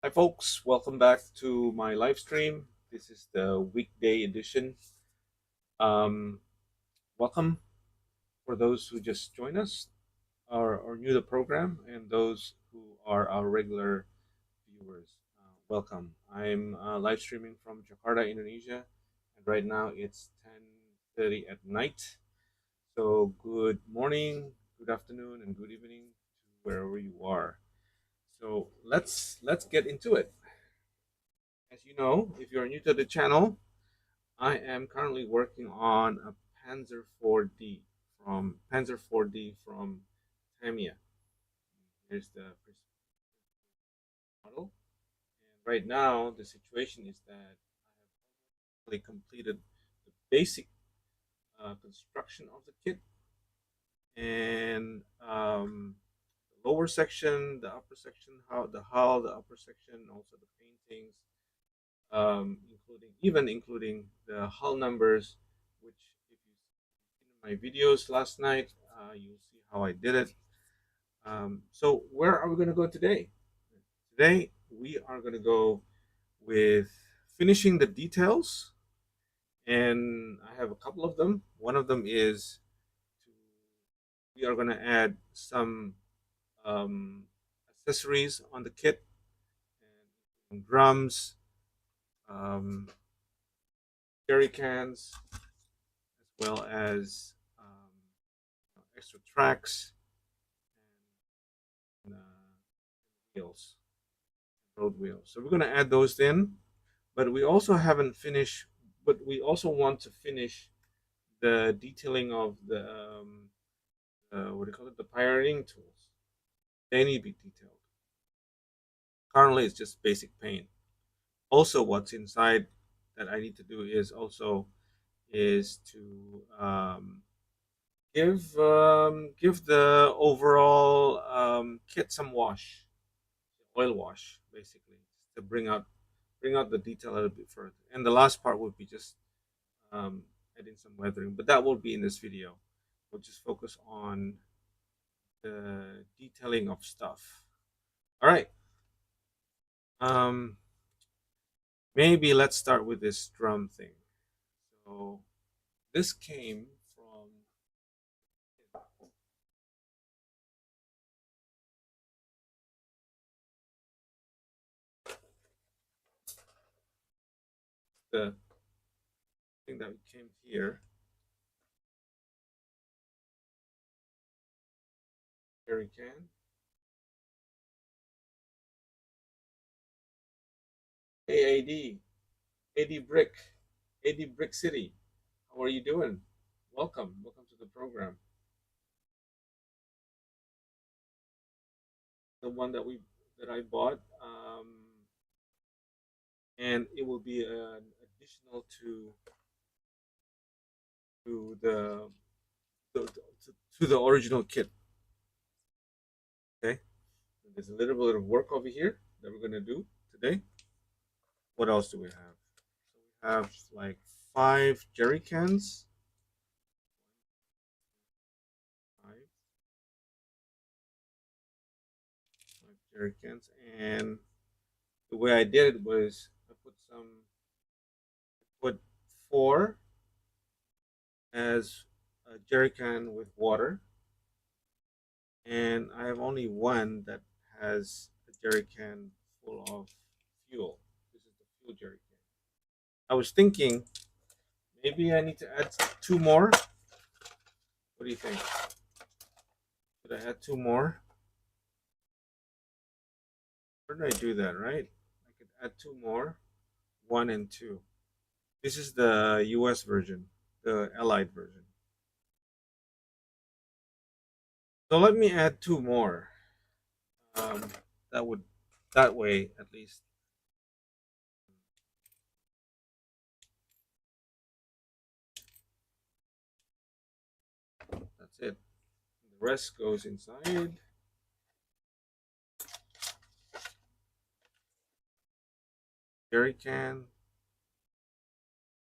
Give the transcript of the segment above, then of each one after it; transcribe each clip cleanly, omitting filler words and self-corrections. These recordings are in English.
Hi folks, welcome back to my live stream. This is the weekday edition. Um, Welcome for those who just joined us or new to the program, and those who are our regular viewers. Welcome. I'm live streaming from Jakarta, Indonesia, and right now it's 10:30 at night. So good morning, good afternoon, and good evening to wherever you are. So let's get into it. As you know, if you're new to the channel, I am currently working on a Panzer 4D from Tamiya. Here's the first model. And right now, the situation is that I have already completed the basic construction of the kit, and the lower section, the upper section, how the hull, the upper section, also the paintings, including the hull numbers, which if you've seen my videos last night, you'll see how I did it. So where are we going to go today? Today we are going to go with finishing the details, and I have a couple of them. One of them is we are going to add some um, accessories on the kit, and drums, um, jerry cans, as well as extra tracks and wheels, road wheels. So we're going to add those in, but we also haven't finished. But we also want to finish the detailing of the what do you call it? The pioneering tools. They need to be detailed. Currently, it's just basic paint. Also, what's inside that I need to do is to give the overall kit some wash, oil wash, basically, to bring out the detail a little bit further. And the last part would be just um, adding some weathering, but that will be in this video. We'll just focus on the detailing of stuff. All right. Um, Maybe let's start with this drum thing. So this came from the thing that came here. Jerry can. Hey AD Brick, AD Brick City. How are you doing? Welcome to the program. The one that I bought, and it will be an additional to to the original kit. Okay, and there's a little bit of work over here that we're gonna do today. What else do we have? So we have like 5 jerry cans. Five jerry cans, and the way I did it was put 4 as a jerry can with water, and I have only one that has a jerry can full of fuel. This is the fuel jerry can. I was thinking maybe I need to add 2 more. What do you think? Should I add 2 more? Where did I do that, right? I could add 2 more, 1 and 2. This is the US version, the Allied version. So let me add 2 more. Um, that way at least. That's it. The rest goes inside. Jerry can.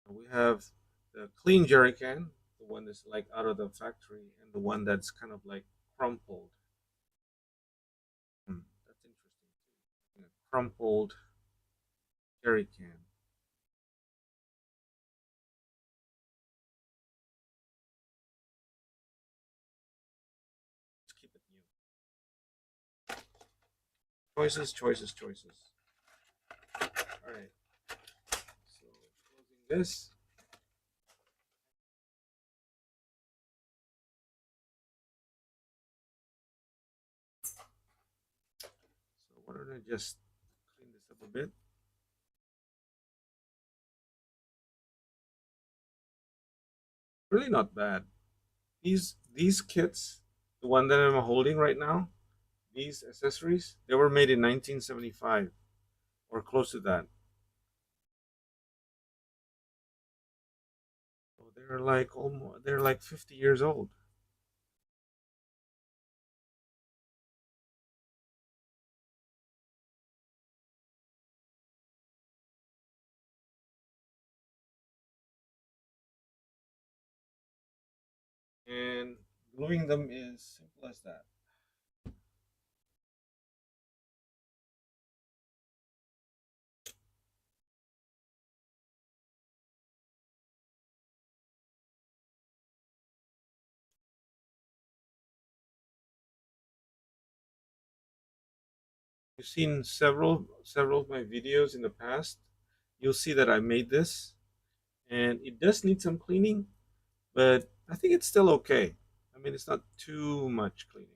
We have the clean jerry can, the one that's like out of the factory, and the one that's kind of like crumpled. That's interesting. crumpled jerry can. Let's keep it new. Choices, choices, choices. All right. So closing this. So why don't I just clean this up a bit? Really not bad. These kits, the one that I'm holding right now, these accessories, they were made in 1975 or close to that. So they're like 50 years old. And gluing them is simple as that. You've seen several of my videos in the past. You'll see that I made this, and it does need some cleaning, but I think it's still okay. I mean, it's not too much cleaning.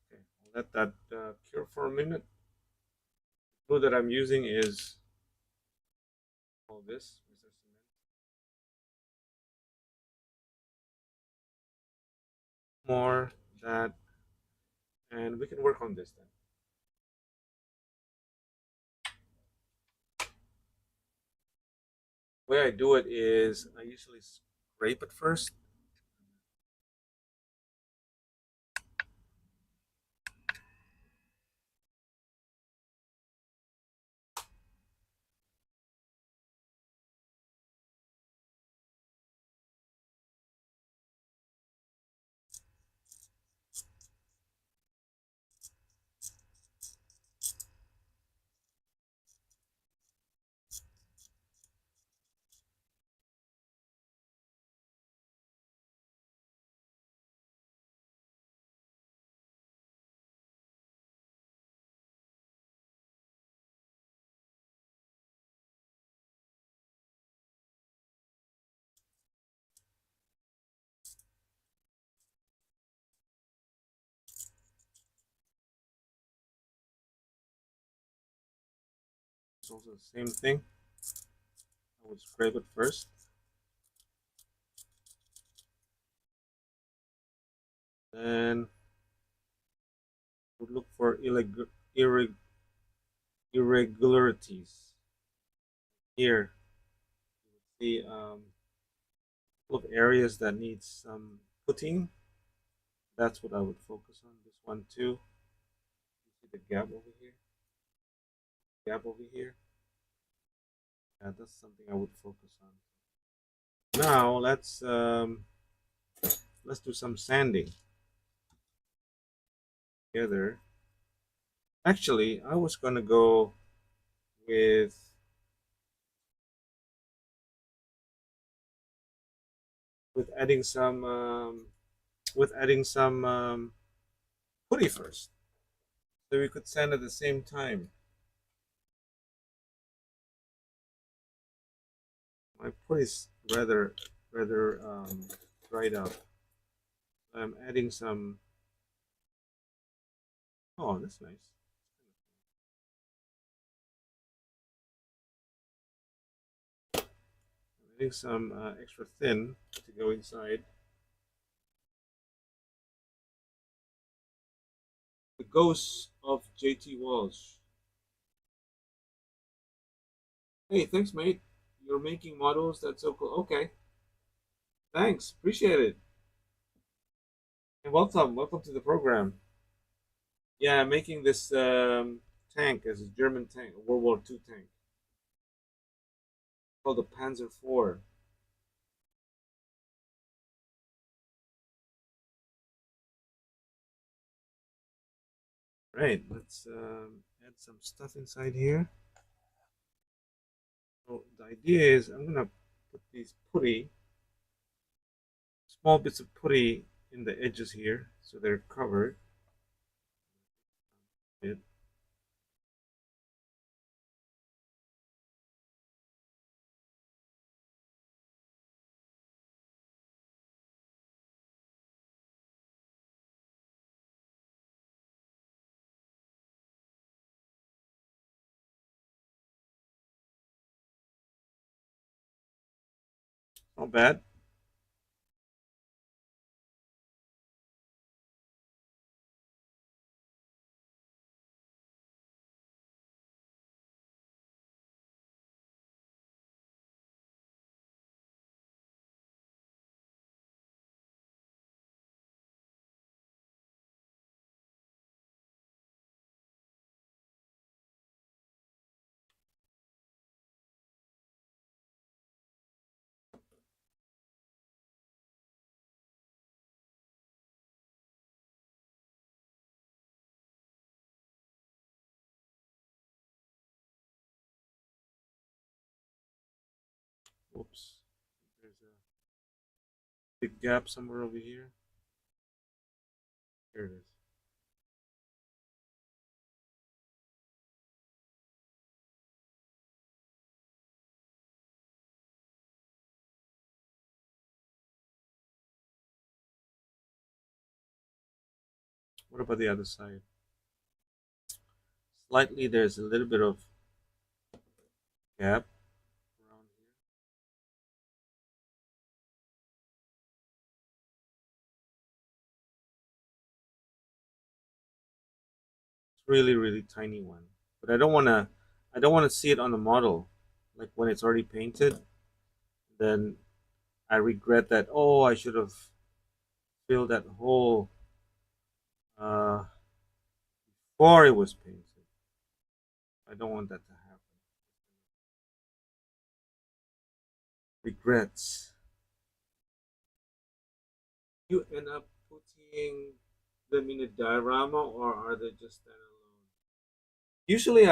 Okay, I'll let that cure for a minute. The glue that I'm using is all this. More that, and we can work on this then. The way I do it is I usually scrape it first. It's also the same thing. I would scrape it first. Then would look for irregularities. Here, you would see a couple of areas that need some putting. That's what I would focus on. This one too. You see the gap over here? Gap over here? Yeah, that's something I would focus on. Now let's do some sanding together. Actually, I was gonna go with with adding some putty first, so we could sand at the same time. My putty's rather dried out. I'm adding some. Oh, that's nice. I'm adding some extra thin to go inside. Ghosts of JT Walsh. Hey, thanks, mate. You're making models. That's so cool. Okay, thanks. Appreciate it. And welcome. Welcome to the program. Yeah, I'm making this tank as a German tank, a World War II tank called the Panzer IV. Right, let's add some stuff inside here. So the idea is I'm gonna put these putty, small bits of putty in the edges here, so they're covered. Bit. Not bad. Oops. There's a big gap somewhere over here. Here it is. What about the other side? Slightly, there's a little bit of gap around here. It's really, really tiny one. But I don't wanna see it on the model. Like when it's already painted, then I regret that, oh, I should have filled that hole uh, before it was painted. I don't want that to happen. Regrets. You end up putting them in a diorama, or are they just standalone? Usually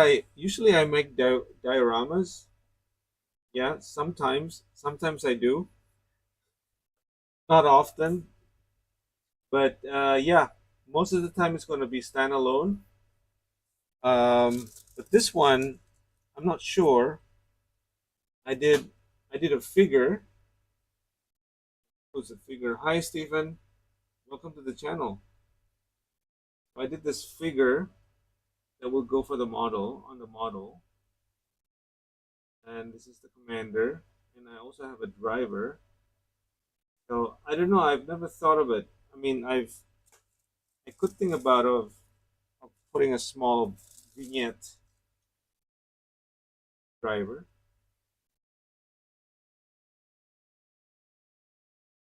I make dioramas. Yeah, sometimes I do. Not often, but yeah, most of the time it's going to be standalone. But this one, I'm not sure. I did I did a figure. Who's a figure? Hi, Stephen. Welcome to the channel. I did this figure that will go for the model on the model, and this is the commander, and I also have a driver. So I don't know. I've never thought of it. I mean, I could think of putting a small vignette driver.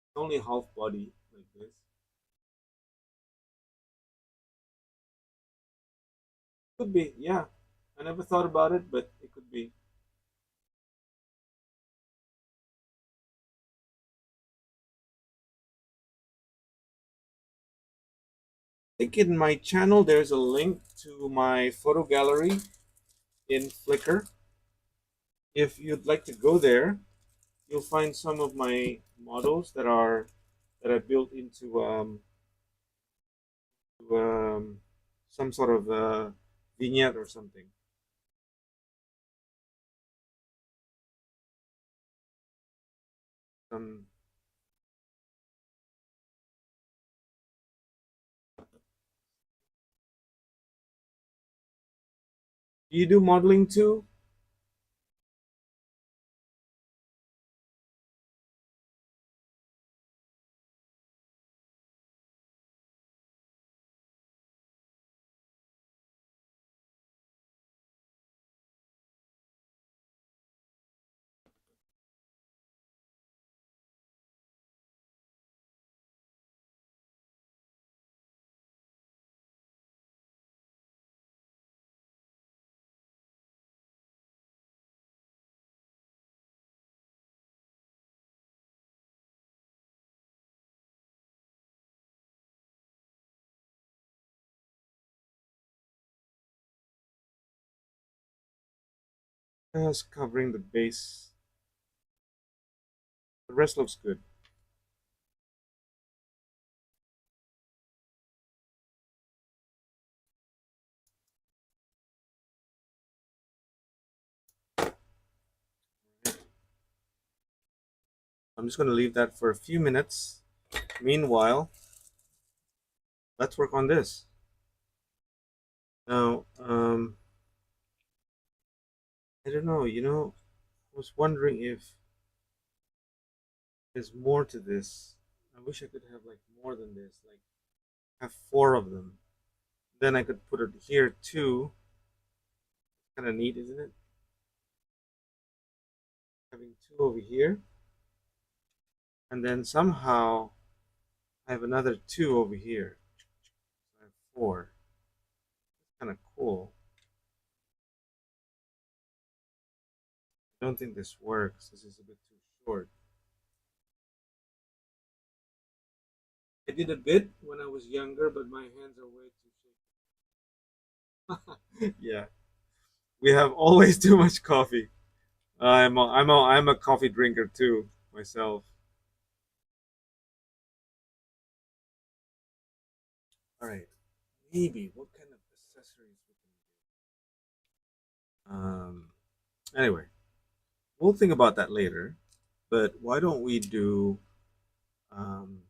It's only half body like this. Could be, yeah. I never thought about it, but it could be. I think in my channel there's a link to my photo gallery in Flickr. If you'd like to go there, you'll find some of my models that I built into some sort of vignette or something. Um, do you do modeling too? Just covering the base. The rest looks good. I'm just going to leave that for a few minutes. Meanwhile, let's work on this. Now, I don't know, I was wondering if there's more to this. I wish I could have like more than this, like have four of them. Then I could put it here too. Kind of neat, isn't it? Having two over here, and then somehow I have another two over here. I have four. Kind of cool. I don't think this works. This is a bit too short. I did a bit when I was younger, but my hands are way too shaky. Yeah, we have always too much coffee. I'm a coffee drinker too myself. All right, maybe what kind of accessories we can do? Anyway, we'll think about that later. But why don't we do? Um,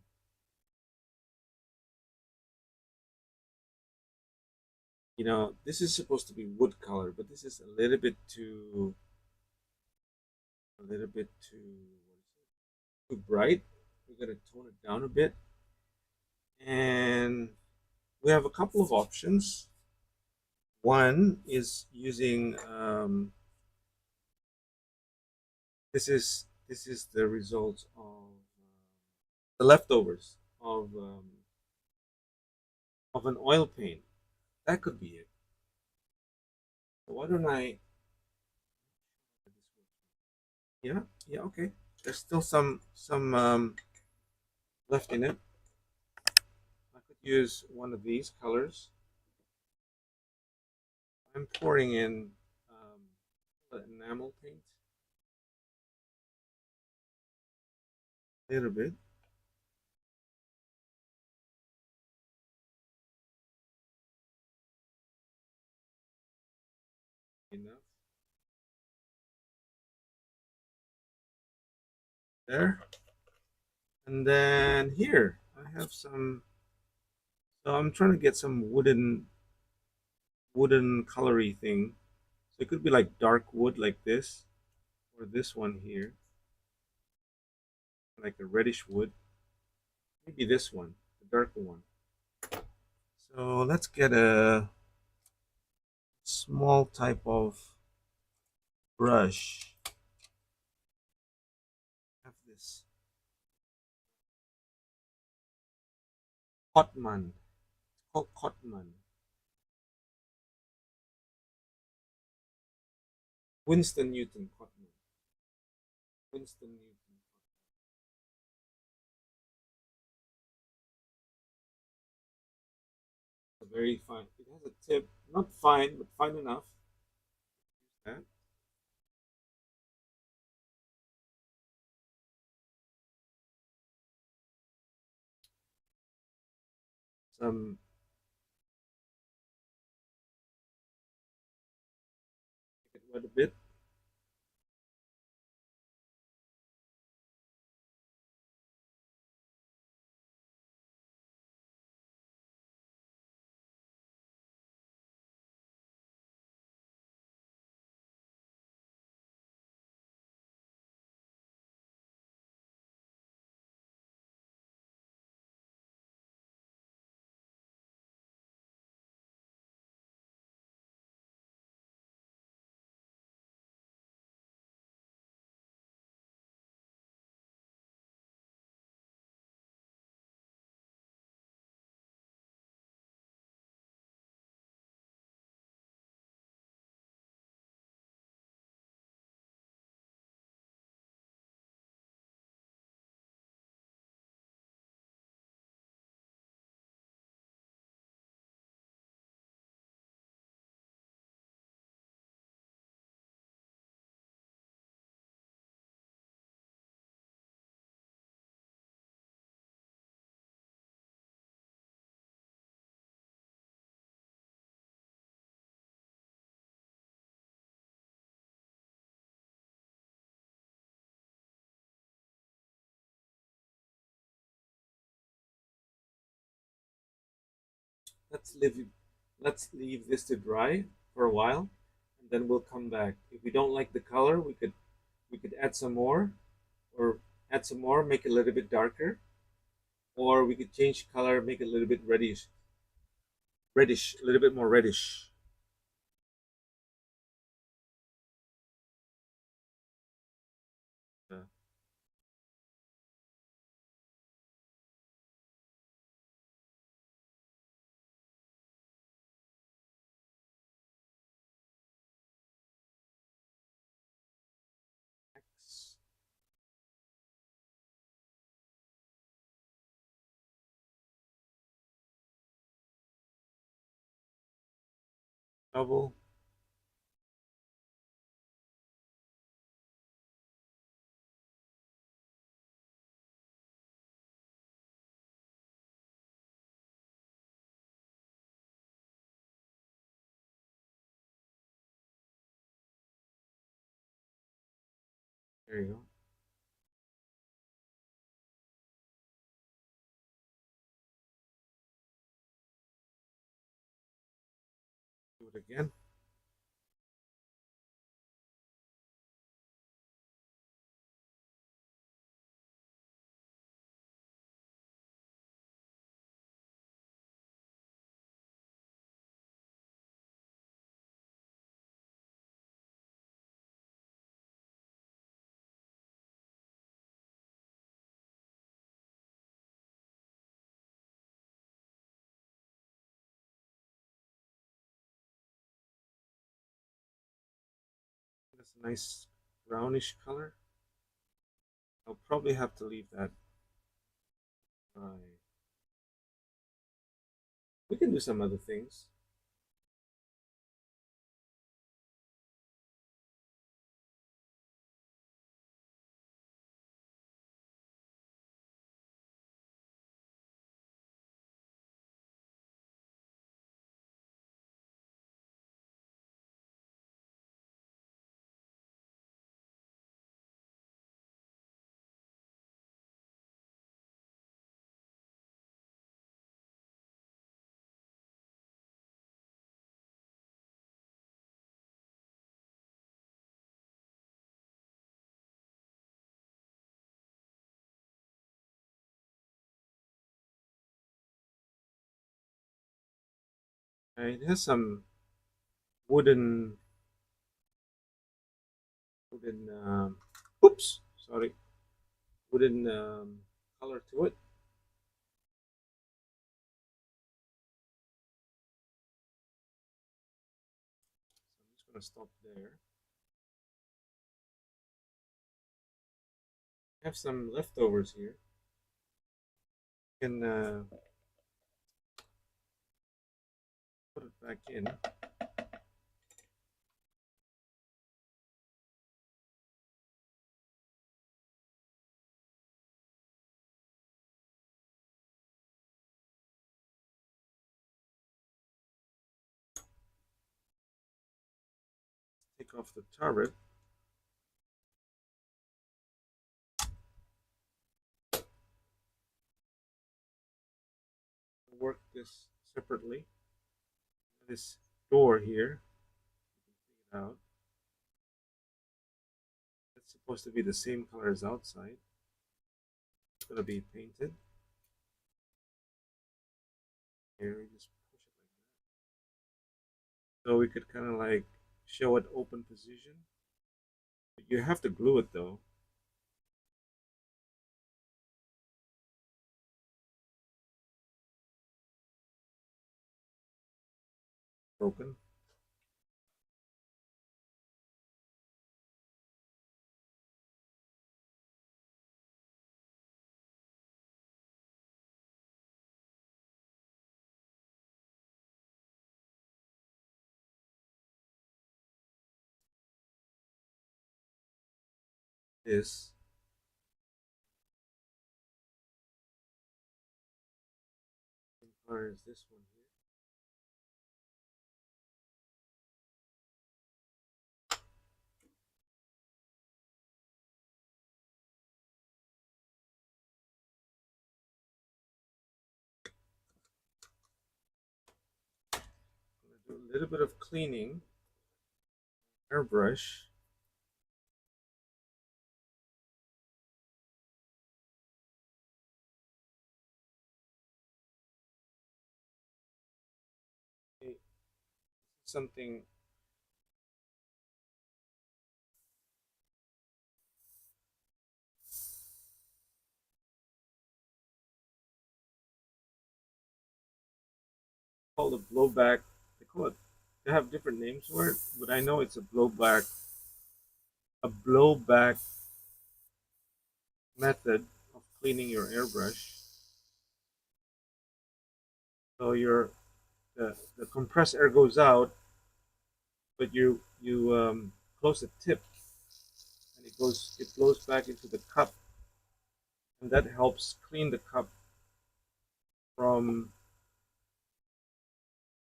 this is supposed to be wood color, but this is a little bit too bright. We're gonna tone it down a bit, and we have a couple of options. One is using this is the result of the leftovers of an oil paint. That could be it. So why don't I? Yeah, yeah, okay. There's still some left in it. I could use one of these colors. I'm pouring in the enamel paint a little bit. Enough there. And then here I have some. So I'm trying to get some wooden colory thing. So it could be like dark wood like this, or this one here, like a reddish wood. Maybe this one, the darker one. So let's get a small type of brush. Have this Cotman. It's called Cotman. Winston Newton Cotman. Winston Newton. Very fine. It has a tip, not fine, but fine enough. Yeah. Some make it wet a bit. let's leave let's leave this to dry for a while, and then we'll come back. If we don't like the color, we could add some more, or add some more, make it a little bit darker, or we could change color, make it a little bit reddish, a little bit more reddish. Uh, Double. There you go. Do it again. That's a nice brownish color. I'll probably have to leave that dry. We can do some other things. It has some wooden, wooden, oops, sorry, wooden color to it. So I'm just gonna stop there. I have some leftovers here. Can put it back in. Take off the turret. Work this separately. This door here, take it out. It's supposed to be the same color as outside. It's gonna be painted. Here we just push it like that. So we could kind of like show it open position. You have to glue it though. Broken. This. Same color as this one here. little bit of cleaning, airbrush. Something called a blowback. They call it. They have different names for it, but I know it's a blowback. A blowback method of cleaning your airbrush. So the compressed air goes out, but you close the tip, and it blows back into the cup, and that helps clean the cup from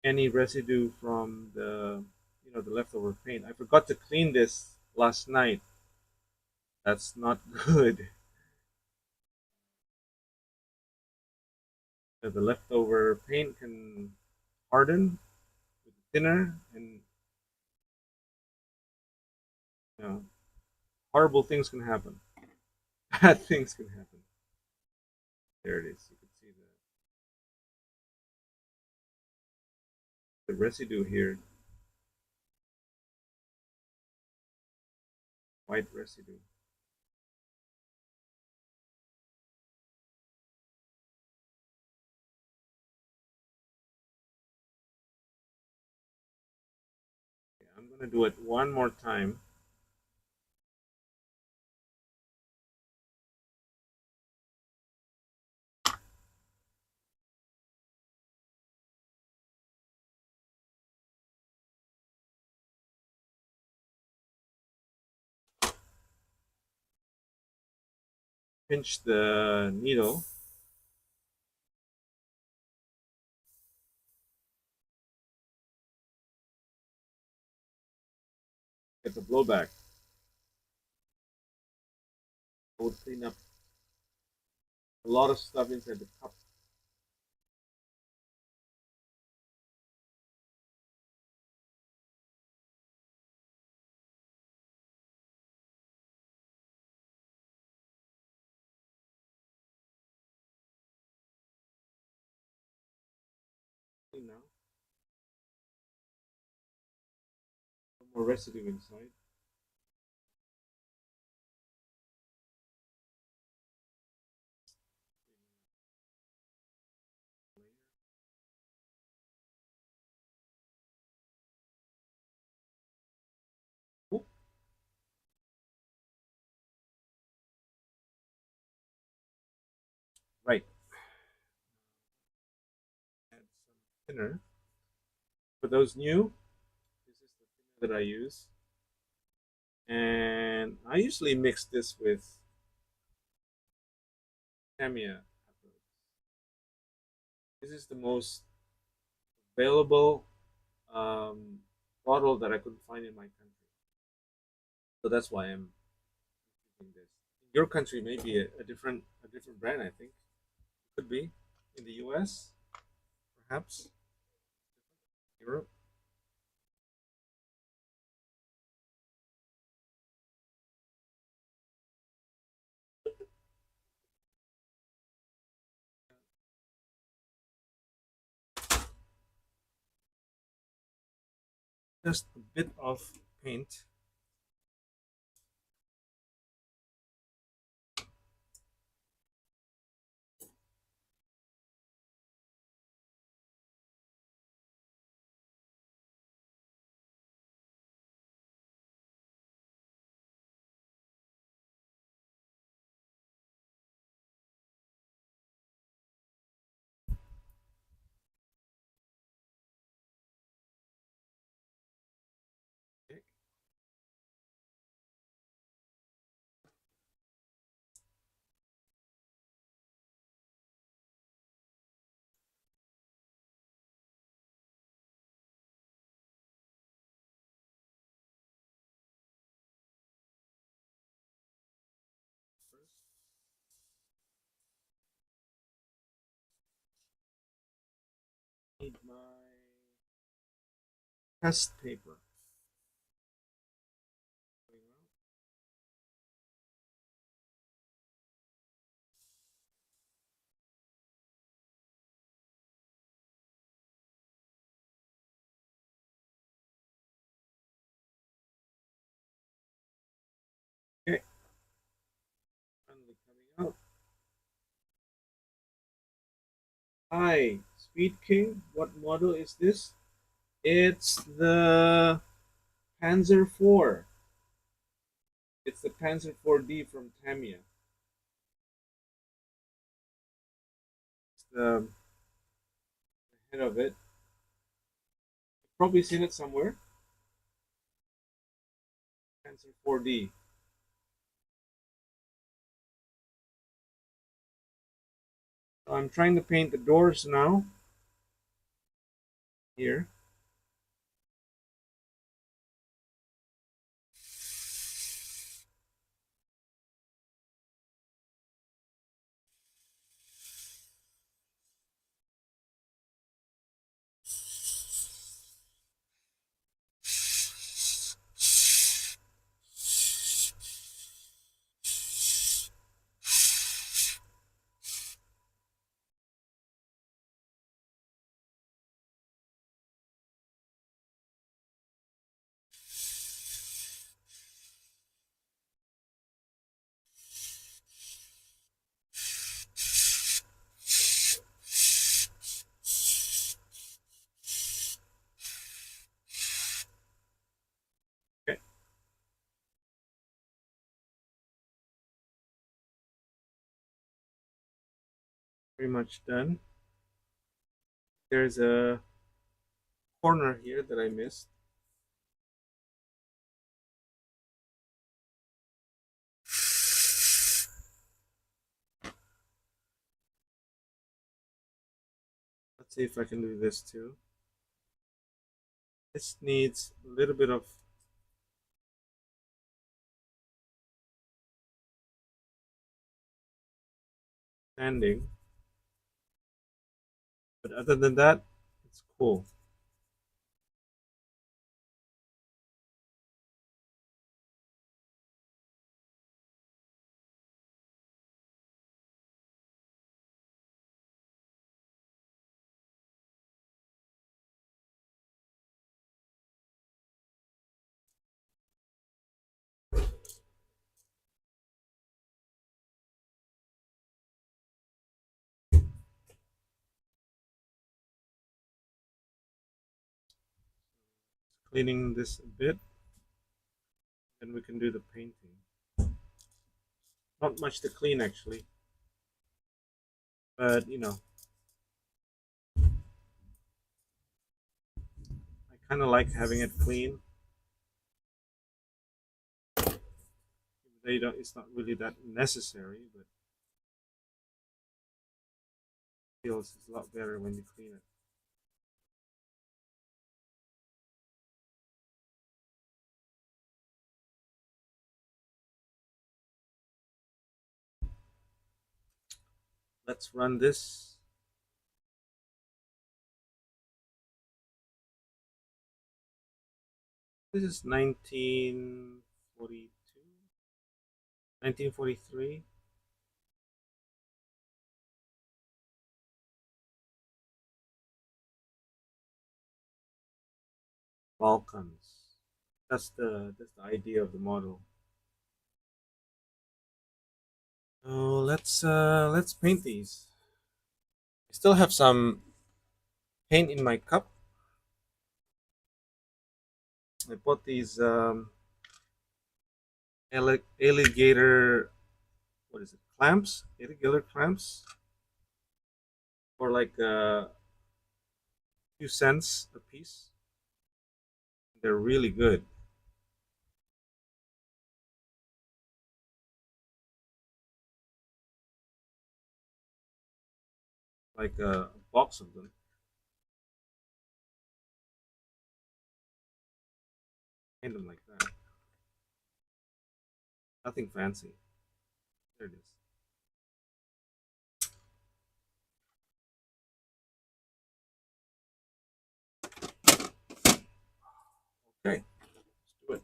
any residue from the leftover paint. I forgot to clean this last night. That's not good. The leftover paint can harden with thinner, and you know, horrible things can happen. Bad things can happen. There it is. You can see the residue here, white residue. Okay, I'm gonna do it one more time. Pinch the needle. Get the blowback. I would clean up a lot of stuff inside the cup. Clean now. No more residue inside. Oop. Right. Add some thinner. For those new, this is the thinner that I use. And I usually mix this with Tamiya. This is the most available um, bottle that I couldn't find in my country. So that's why I'm using this. In your country, maybe a different brand. I think could be in the U.S. Perhaps Europe. Just a bit of paint. Okay. Test paper. Okay, finally coming out. Hi, Speed King. What model is this? It's the Panzer 4. It's the Panzer 4D from Tamiya. It's the head of it. You've probably seen it somewhere. Panzer 4D. So I'm trying to paint the doors now. Here. Okay, pretty much done. There's a corner here that I missed. Let's see if I can do this too. This needs a little bit of sanding, but other than that, it's cool. Cleaning this a bit, then we can do the painting. Not much to clean actually, but you know, I kind of like having it clean. They don't. It's not really that necessary, but it feels it's a lot better when you clean it. Let's run this. This is 1942, 1943. Balkans. That's the idea of the model. So let's paint these. I still have some paint in my cup. I bought these alligator, what is it, clamps, alligator clamps, for like a few cents a piece. They're really good. Like a box of them. Paint them like that. Nothing fancy. There it is. Okay, let's do it.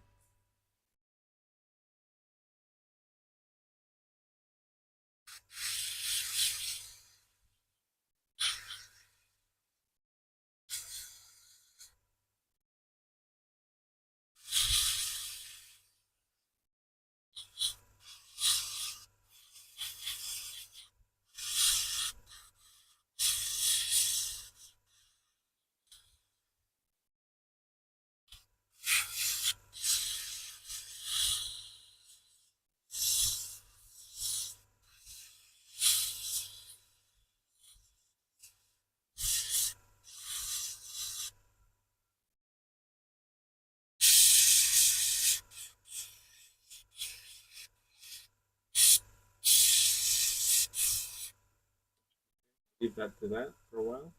Leave that to that for a while.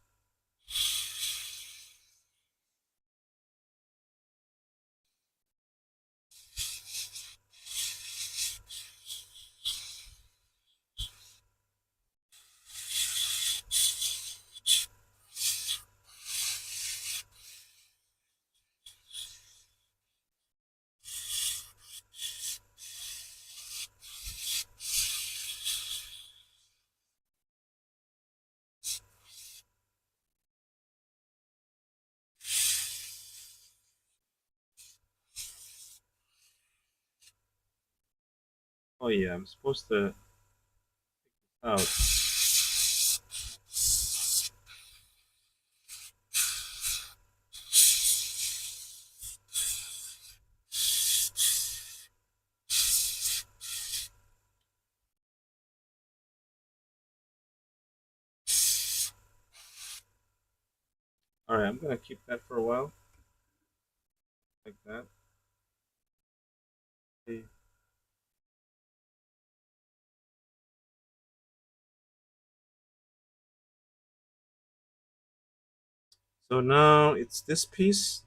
Oh yeah, I'm supposed to out. All right, I'm gonna keep that for a while, like that. Okay. So now it's this piece,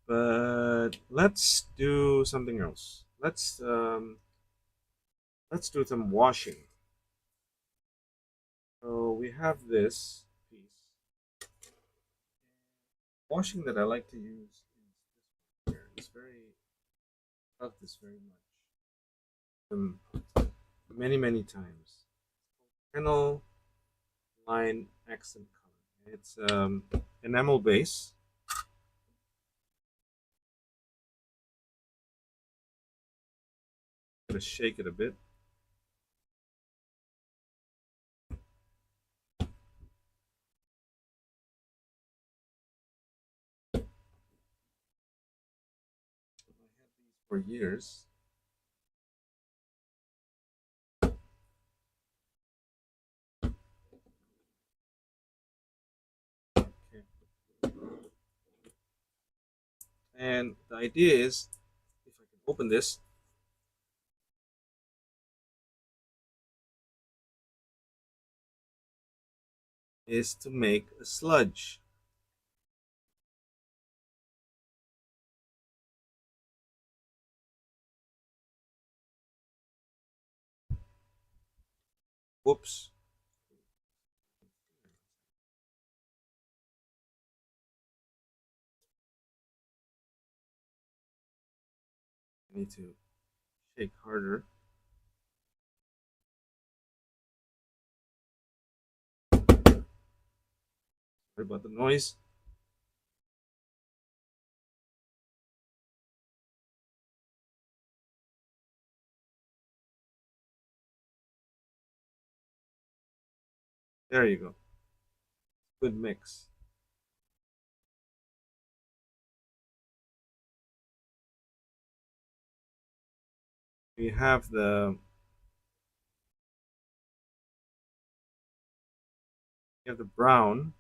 but let's do something else. Let's do some washing. So we have this piece. Washing that I like to use is this one here. It's very I love this very much. Many times. Panel line accent color. It's enamel base. Gonna shake it a bit. I had these for years. Okay. And the idea is, if I can open this, is to make a sludge. Whoops. I need to shake harder. Sorry about the noise. There you go. Good mix. We have the brown.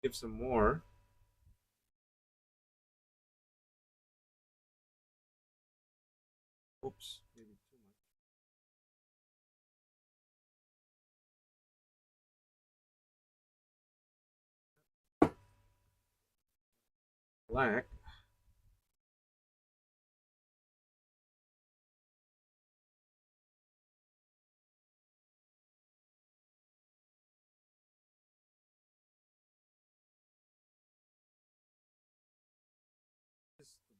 Give some more. Oops, maybe too much. Black.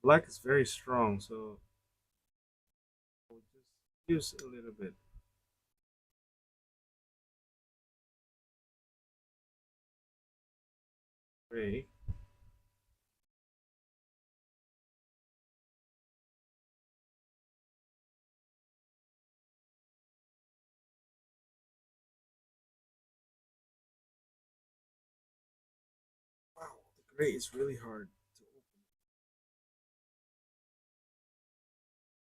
Black is very strong, so we'll just use a little bit. Gray. Wow, the gray is really hard to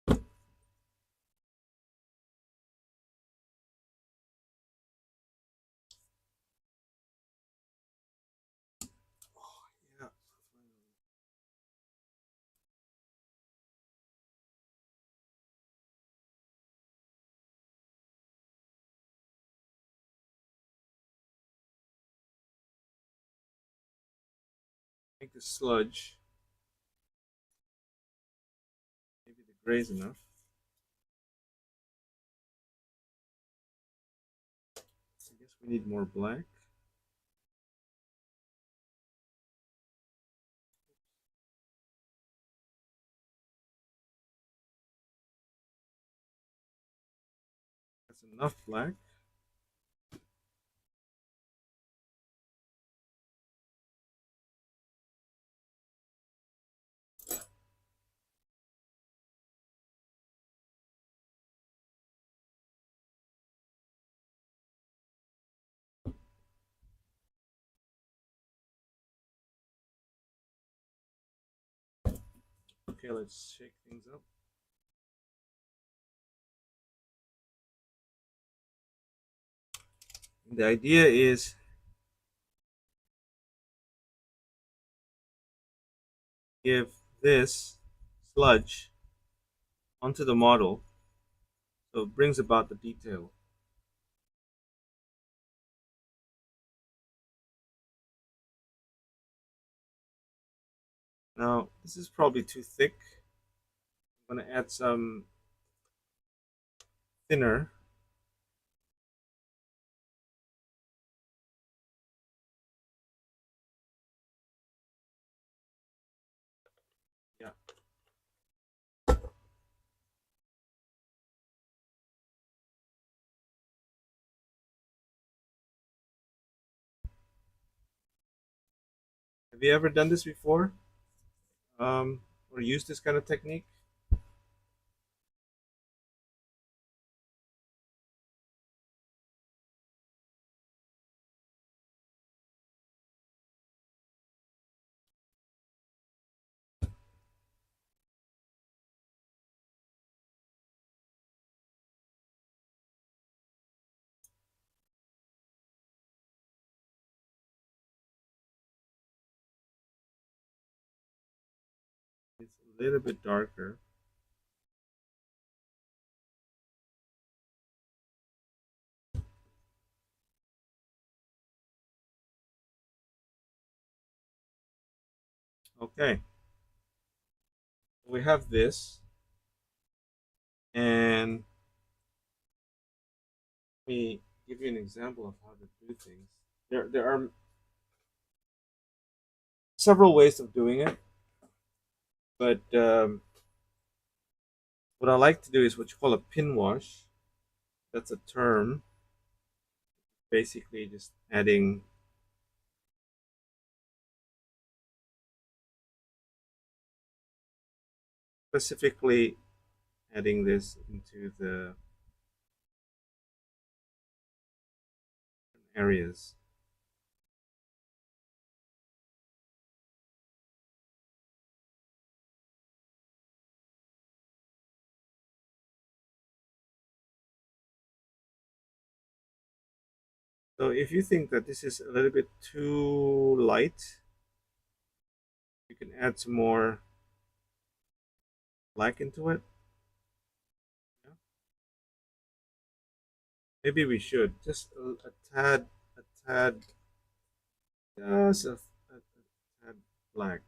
open. Oh, yeah. Make the sludge. Maybe the gray is enough. I guess we need more black. That's enough black. Okay, let's shake things up. The idea is give this sludge onto the model so it brings about the detail. Now, this is probably too thick. I'm going to add some thinner. Yeah. Have you ever done this before? Or used this kind of technique? It's a little bit darker. Okay, we have this, and let me give you an example of how to do things. There are several ways of doing it, but what I like to do is what you call a pin wash. That's a term. Basically, just adding specifically adding this into the areas. So if you think that this is a little bit too light, you can add some more black into it. Yeah. Maybe we should just a tad, just a tad black.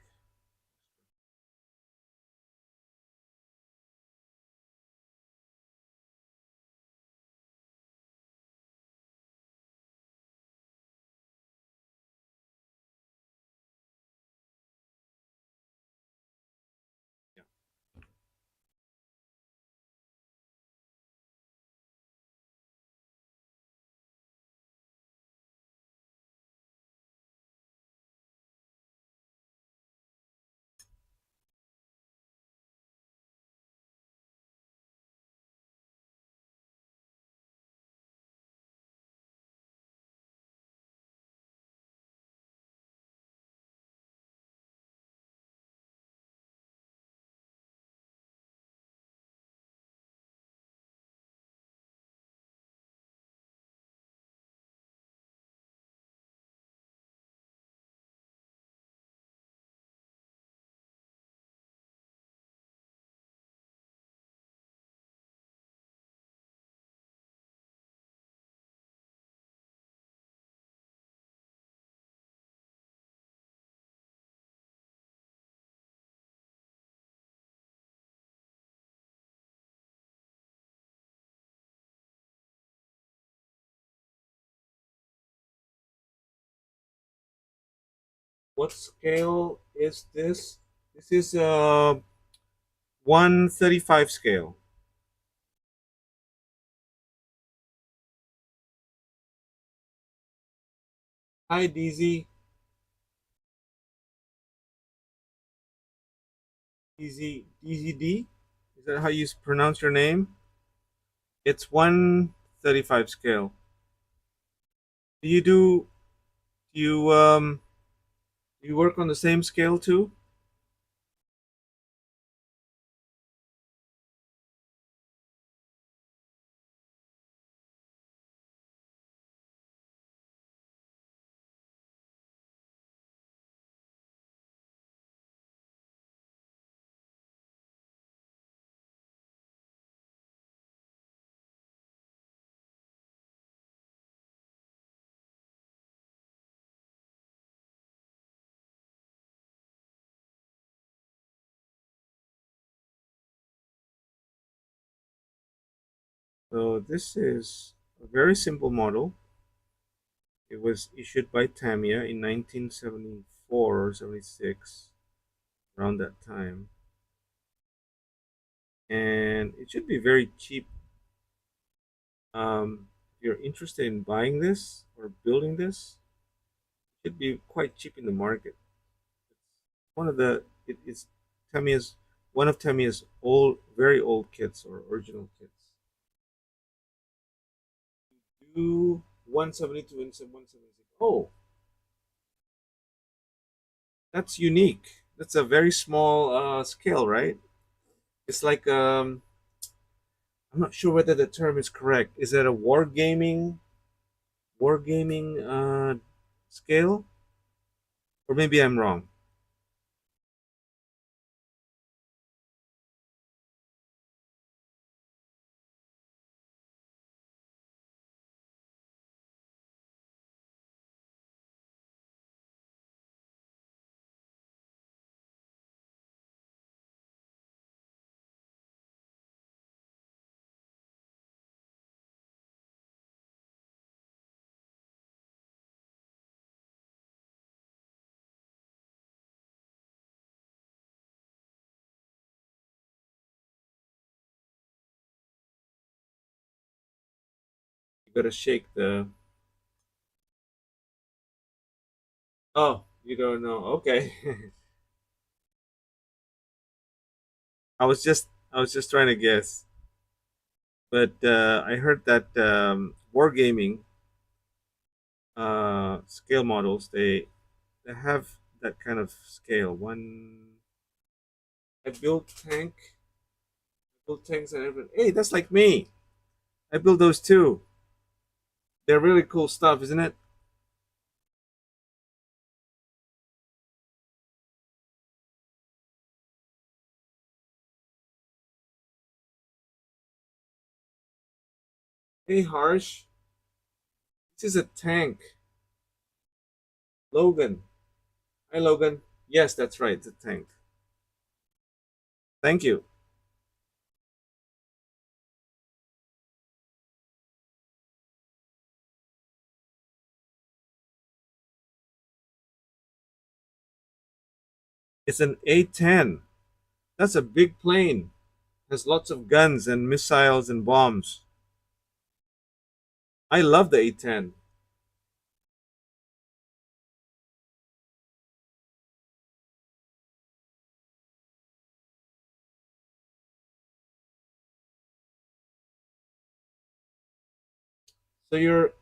What scale is this? This is a 135 scale. Hi, DZ. DZD? Is that how you pronounce your name? It's 135 scale. Do you do do you work on the same scale too? So this is a very simple model. It was issued by Tamiya in 1974 or 76, around that time. And it should be very cheap. If you're interested in buying this or building this, it should be quite cheap in the market. One of the it is Tamiya's one of Tamiya's old, very old kits or original kits. Do 172 and 176. Oh, that's unique. That's a very small scale, right? It's like I'm not sure whether the term is correct. Is it a wargaming scale? Or maybe I'm wrong. You gotta shake the. Oh, you don't know. Okay. I was just trying to guess, but I heard that wargaming scale models they have that kind of scale. One I built tanks and everything. Hey, that's like me. I build those too. They're really cool stuff, isn't it? Hey, Harsh, this is a tank. Logan. Hi, Logan. Yes, that's right. It's a tank. Thank you. It's an A-10. That's a big plane. Has lots of guns and missiles and bombs. I love the A-10.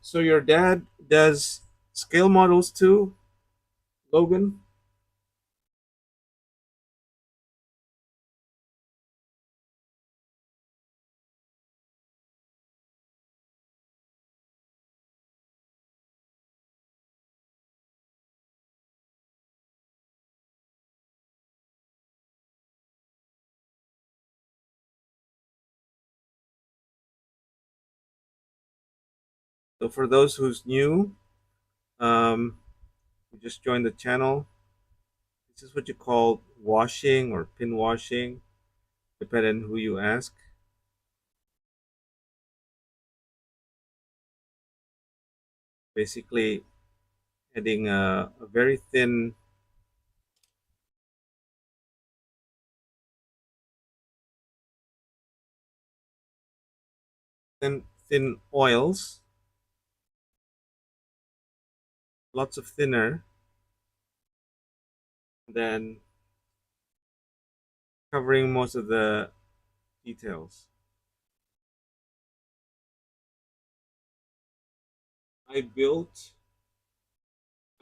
So your dad does scale models too, Logan? So for those who's new, who just joined the channel, this is what you call washing or pin washing, depending on who you ask. Basically, adding a very thin. thin oils, lots of thinner, then covering most of the details. I built.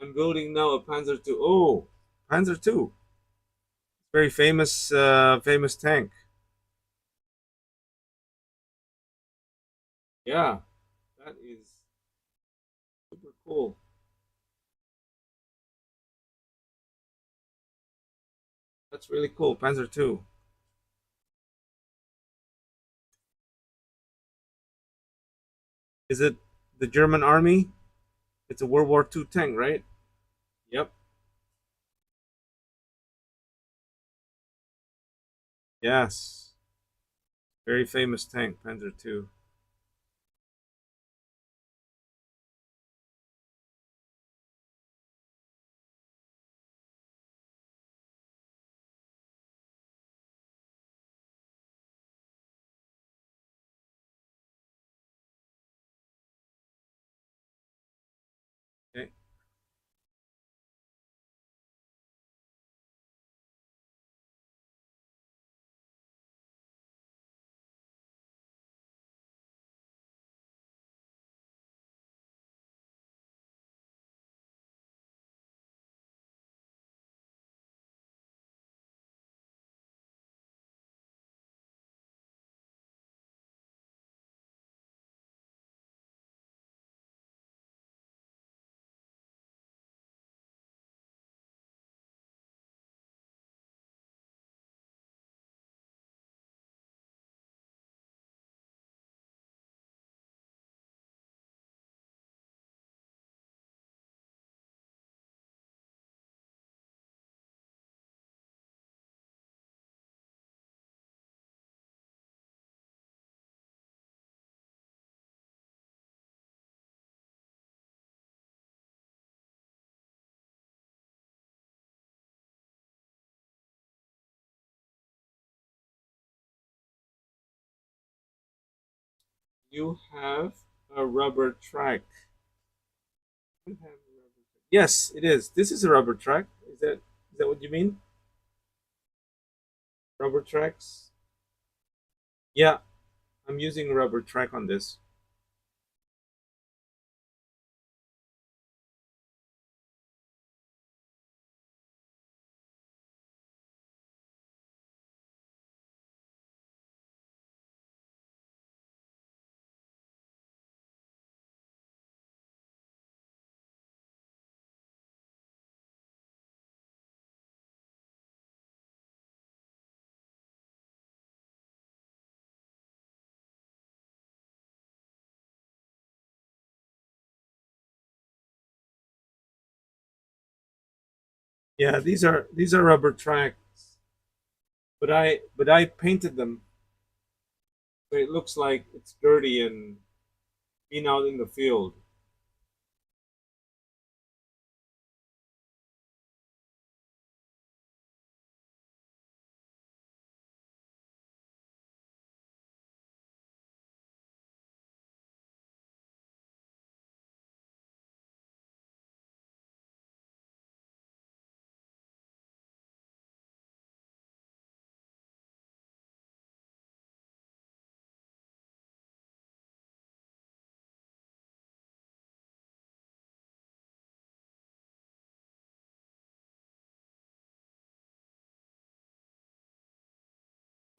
I'm building now a Panzer II. Oh, Panzer II, very famous, famous tank. Yeah, that is super cool. That's really cool, Panzer II. Is it the German army? It's a World War II tank, right? Yep. Yes. Very famous tank, Panzer II. Okay. You have a rubber track. Yes, it is. This is a rubber track. Is that what you mean? Rubber tracks? Yeah, I'm using a rubber track on this. Yeah, these are rubber tracks, but I painted them so it looks like it's dirty and been out in the field.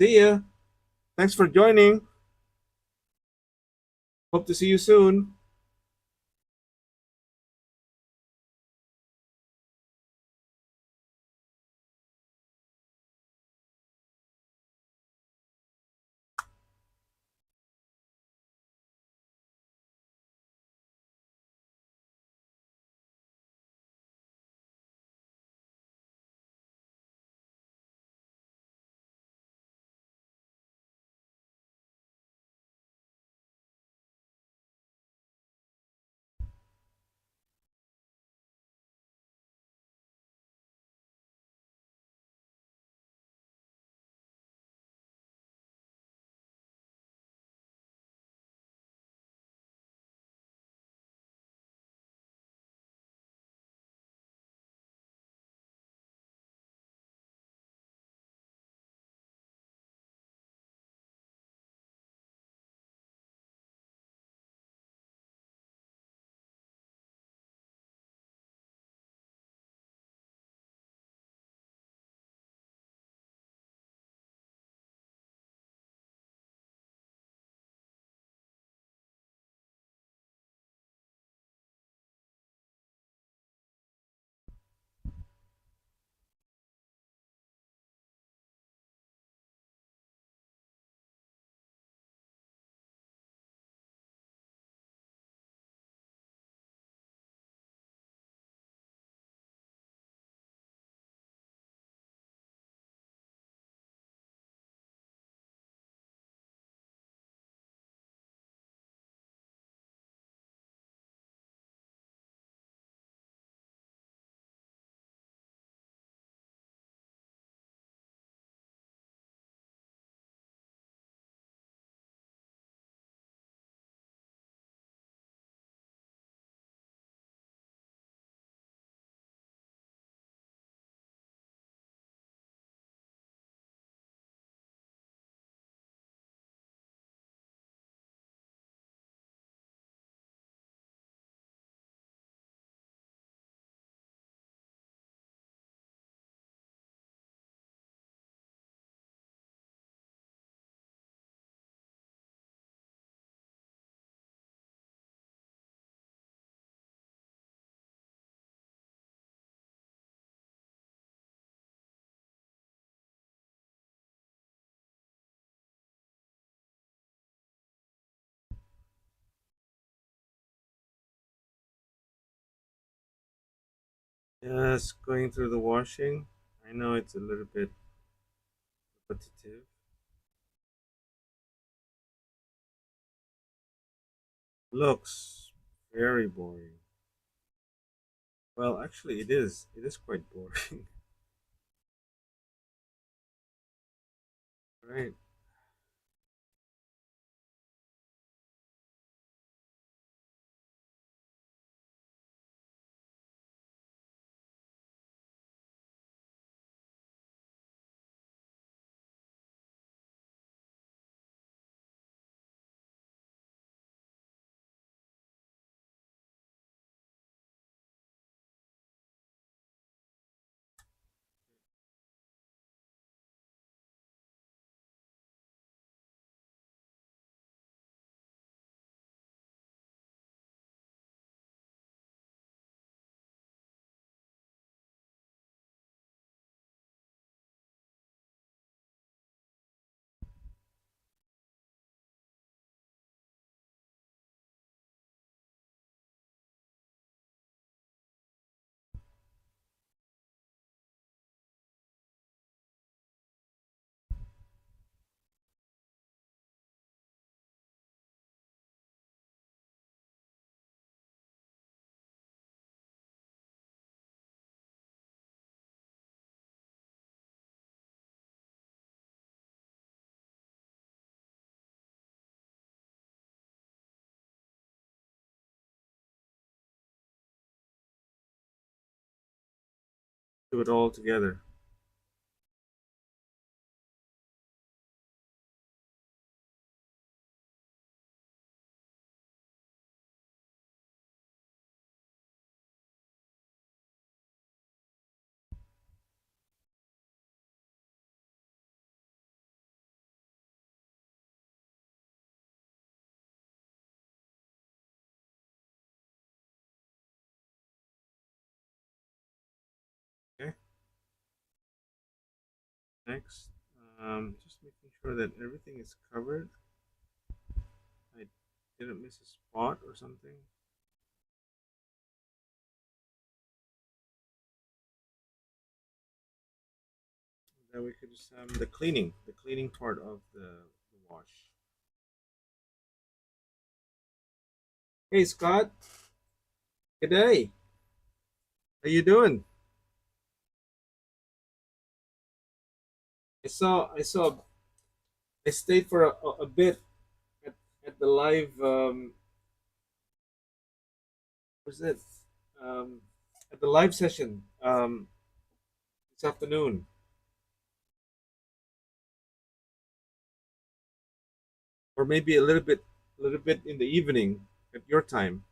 See ya. Thanks for joining. Hope to see you soon. Yes, going through the washing. I know it's a little bit repetitive. Looks very boring. Well, actually, it is. It is quite boring. Right. Do it all together. Okay. Next, just making sure that everything is covered. I didn't miss a spot or something. Then we could just the cleaning part of the wash. Hey Scott, good day. How you doing? I saw I stayed for a bit at, at the live what's it? Um at the live session this afternoon. Or maybe a little bit in the evening at your time.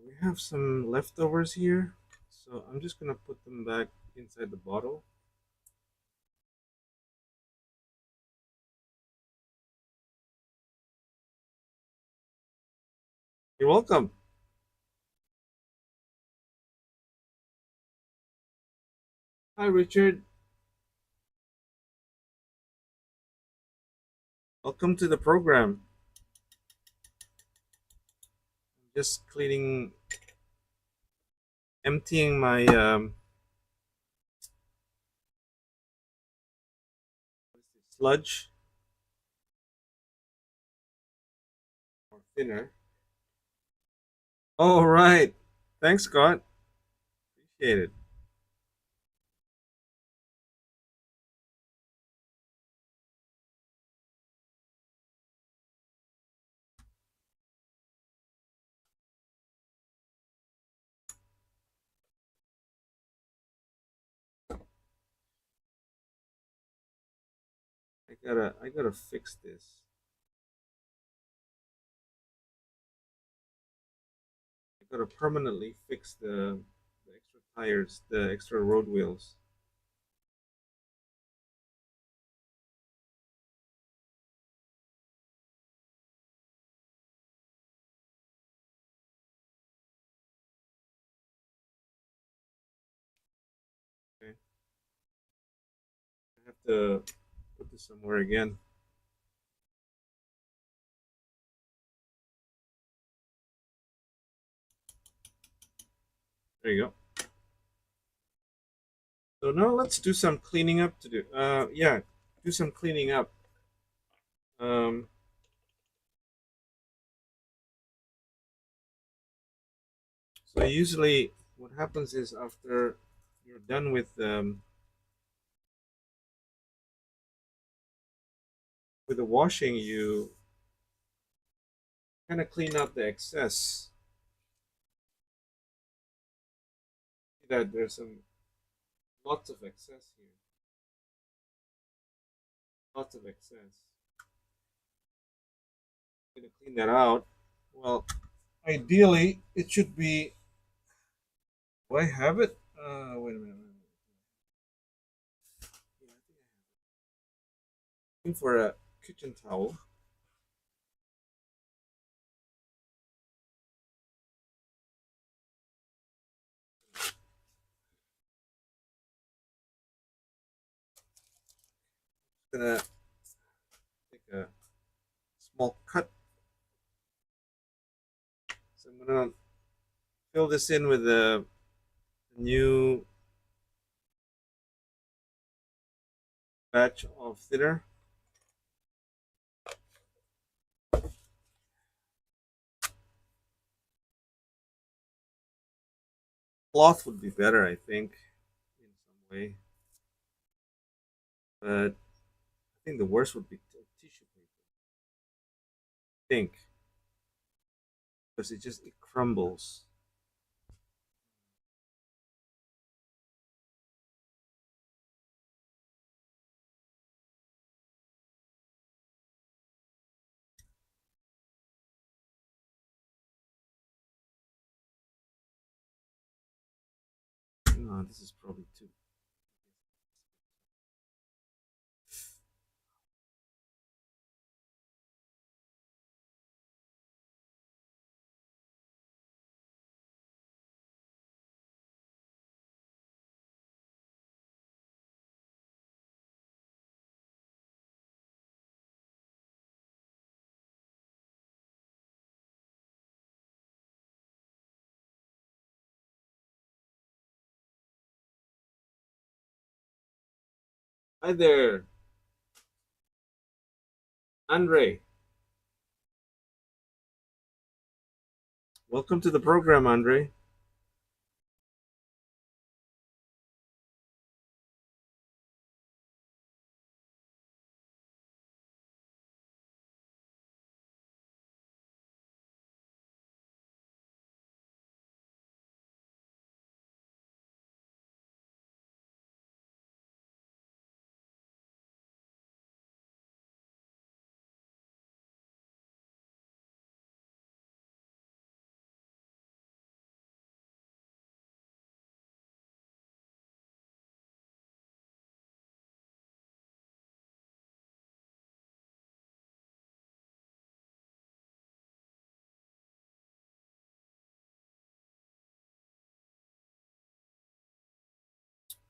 We have some leftovers here, so I'm just gonna put them back inside the bottle. You're welcome. Hi, Richard. Welcome to the program. just cleaning, emptying my sludge or thinner. All right. Thanks, Scott. Appreciate it. I gotta fix this. I gotta permanently fix the extra tires, the extra road wheels. Okay. I have to put this somewhere again. There you go. So now let's do some cleaning up to do. Yeah, do some cleaning up. Um, so usually what happens is after you're done with the washing, you kind of clean out the excess. See that there's some lots of excess here. Lots of excess. I'm gonna clean that out. Well, ideally it should be. Do I have it? Wait a minute. Yeah, I think I have it. Looking for a kitchen towel. Gonna take a small cut. So I'm gonna fill this in with a new batch of thinner. Cloth would be better, I think, in some way. But I think the worst would be tissue paper. I think because it crumbles. No, this is probably too. Hi there, Andre. Welcome to the program, Andre.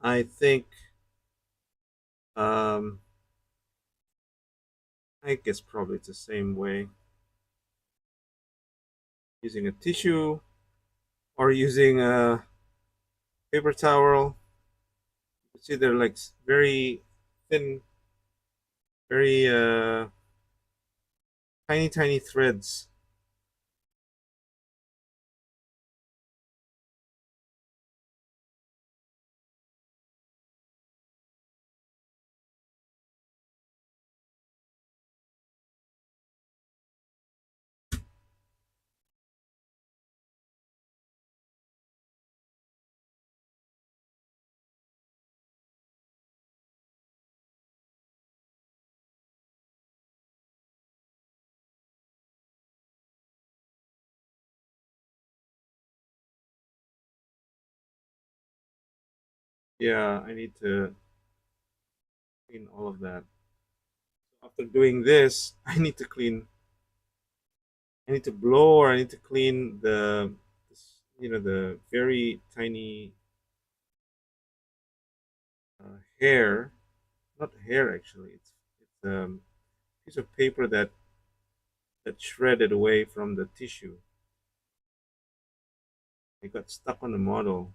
I think um, I guess probably it's the same way. using a tissue or using a paper towel. You see they're like very thin, very tiny, tiny threads. Yeah, I need to clean all of that. After doing this, I need to clean. I need to blow, or I need to clean the very tiny hair. Not hair actually. It's piece of paper that shredded away from the tissue. It got stuck on the model.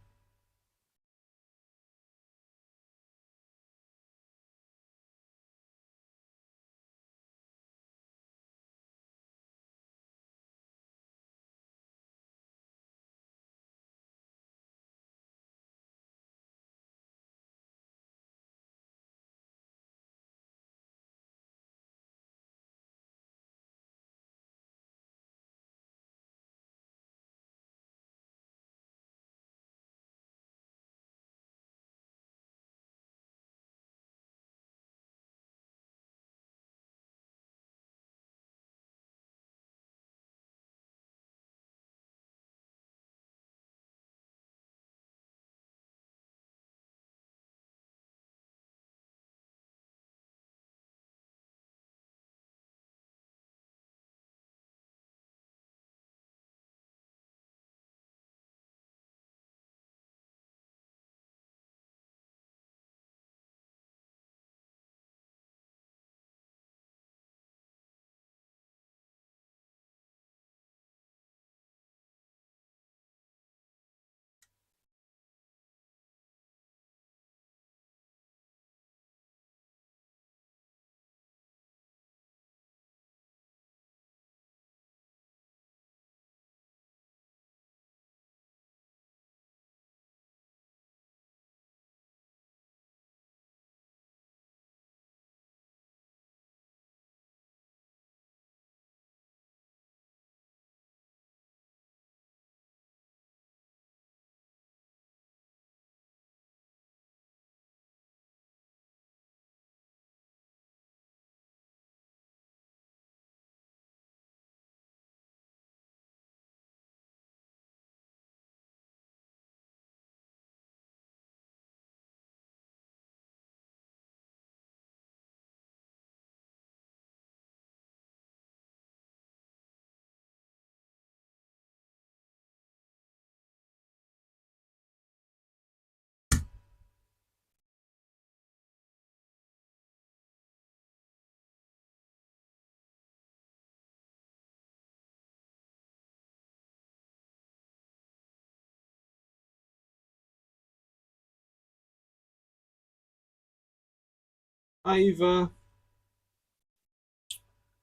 Hi Eva,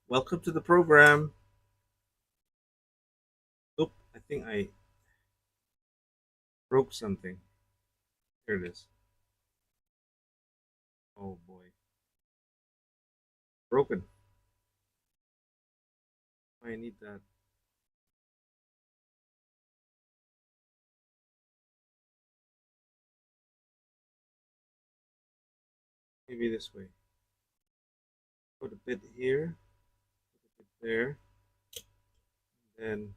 welcome to the program. Oop, I think I broke something. Here it is. Oh boy, broken. I need that. Maybe this way. Put a bit here, put a bit there, then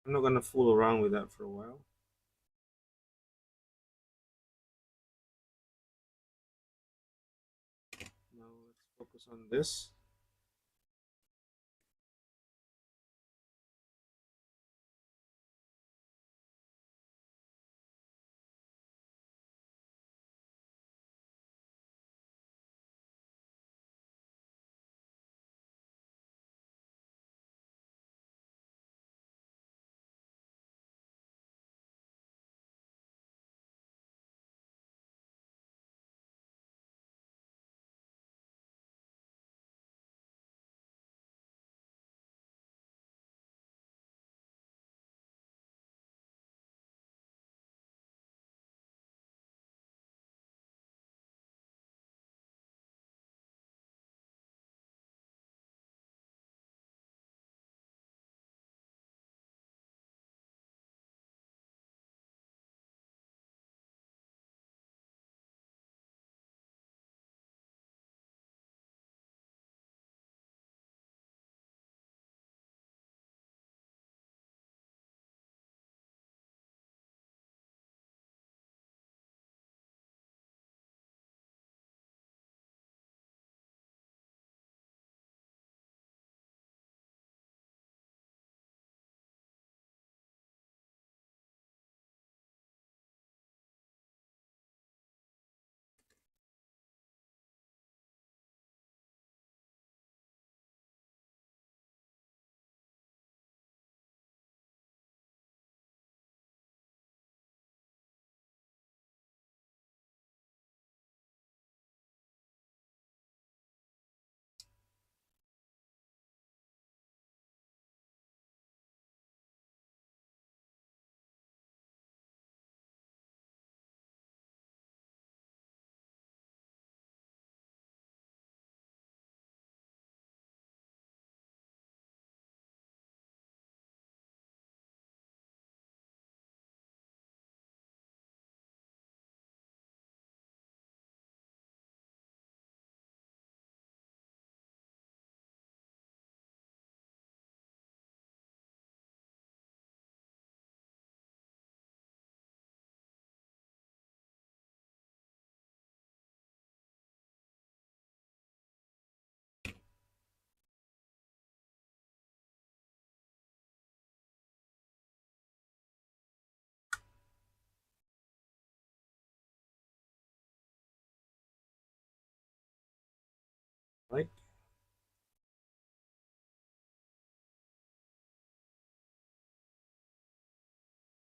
I'm not gonna fool around with that for a while. Now let's focus on this. Like,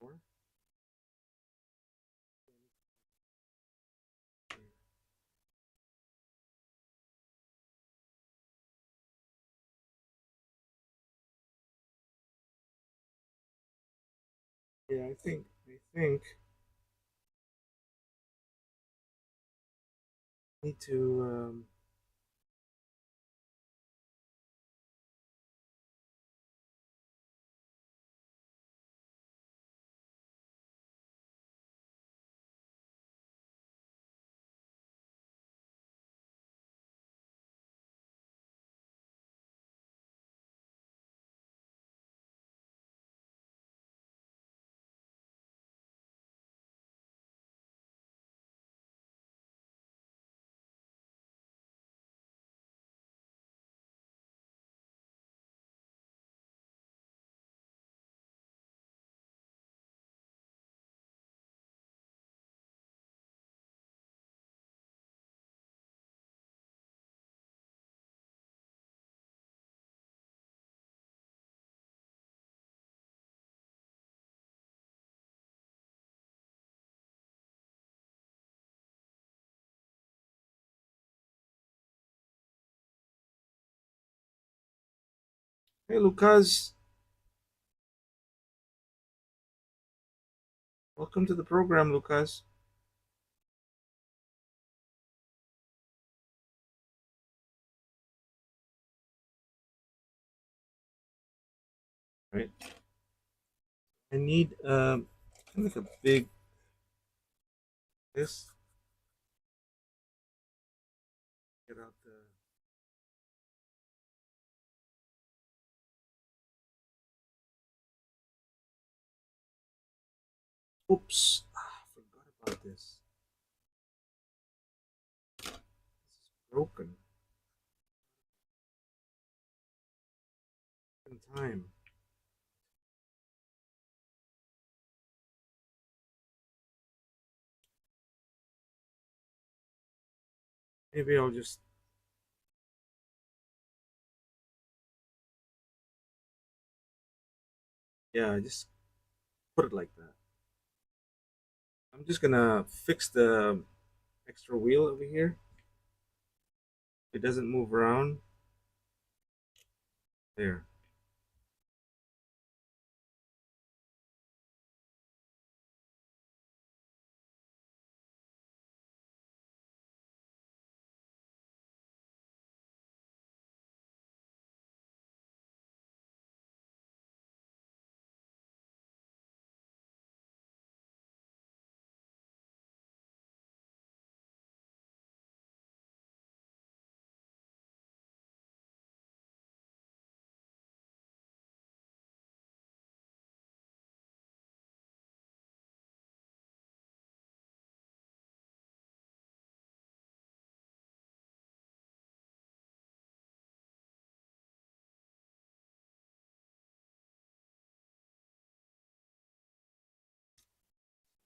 or yeah, I think I need to hey Lucas, welcome to the program, Lucas. Right. I need kind of like a big this. Get out the oops. Ah, I forgot about this. This is broken in time. Maybe I'll just yeah, just put it like that. I'm just gonna fix the extra wheel over here. It doesn't move around. There.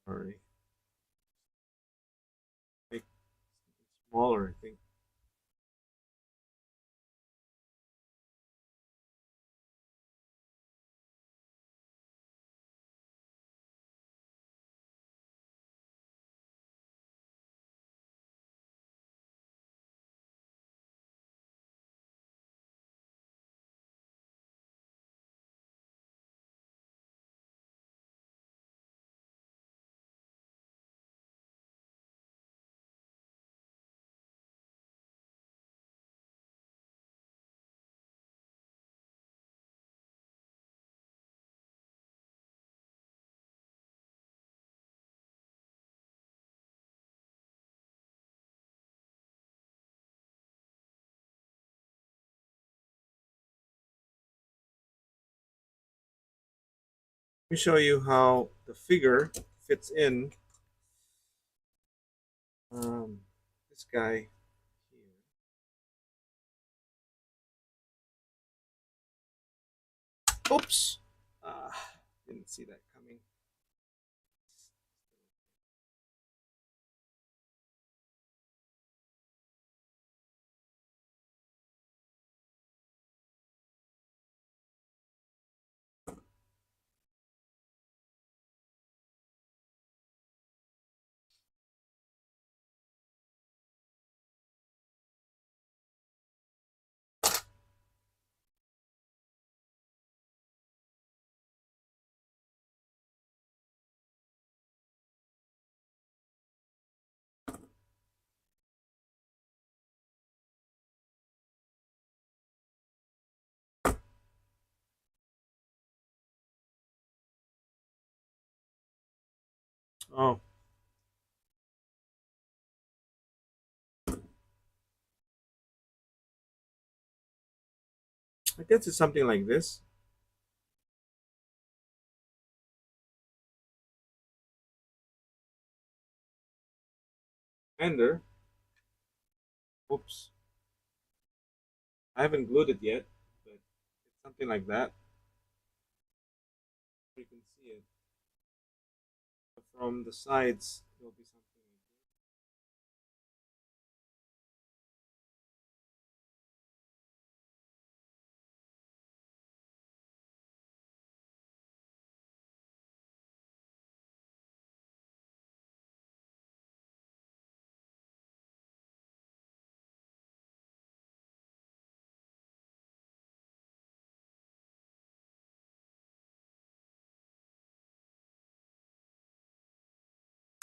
Sorry. Make it smaller, I think. Let me show you how the figure fits in. Um, this guy here. Oops. Didn't see that coming. Oh, I guess it's something like this. Ender. Oops. I haven't glued it yet, but it's something like that. You can see it. From the sides, there'll be something like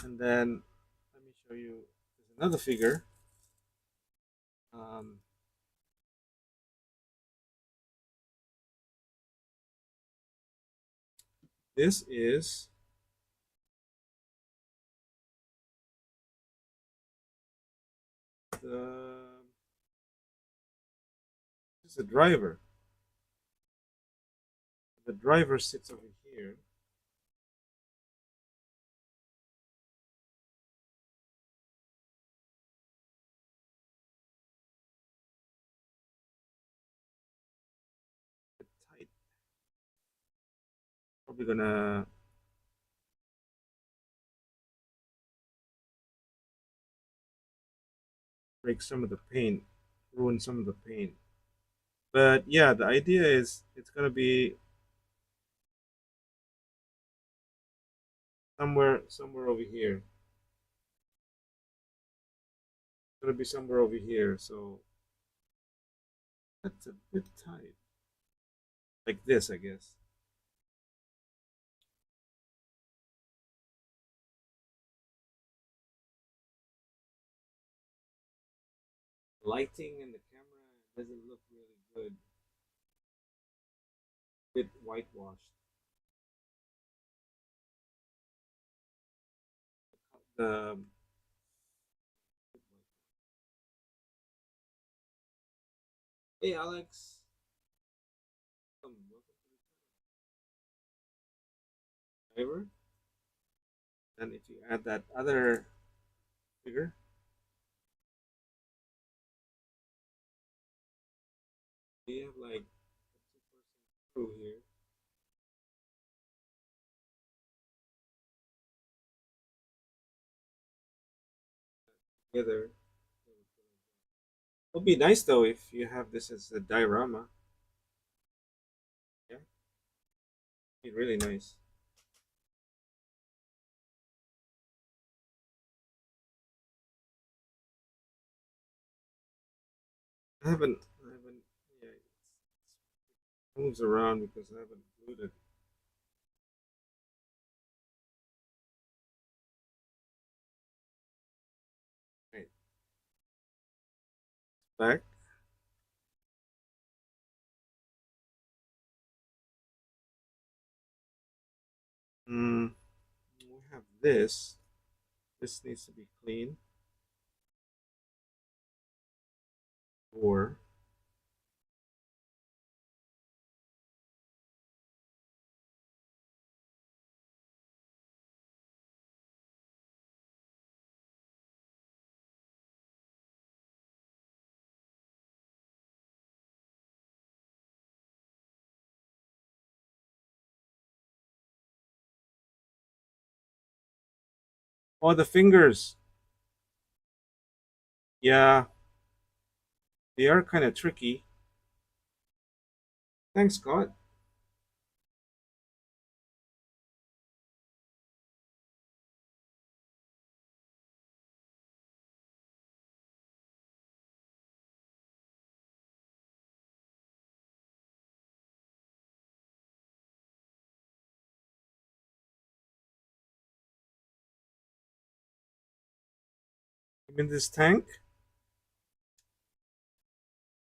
that. And then let me show you. There's another figure. Um, this is the this is a driver. The driver sits over here. Tight. Probably gonna break some of the paint, ruin some of the paint. But yeah, the idea is it's gonna be somewhere over here. It's gonna be somewhere over here. So that's a bit tight. Like this, I guess. Lighting in the camera doesn't look really good. Bit whitewashed. The Hey Alex, welcome to the driver. And if you add that other figure, we have like a two-person crew here together. It'll be nice though if you have this as a diorama. Yeah, it'd be really nice. I haven't, yeah, it moves around because I haven't glued it. Right, back. Mm, we have this. This needs to be clean, or oh, the fingers. Yeah, they are kind of tricky. Thanks, Scott. I mean, this tank.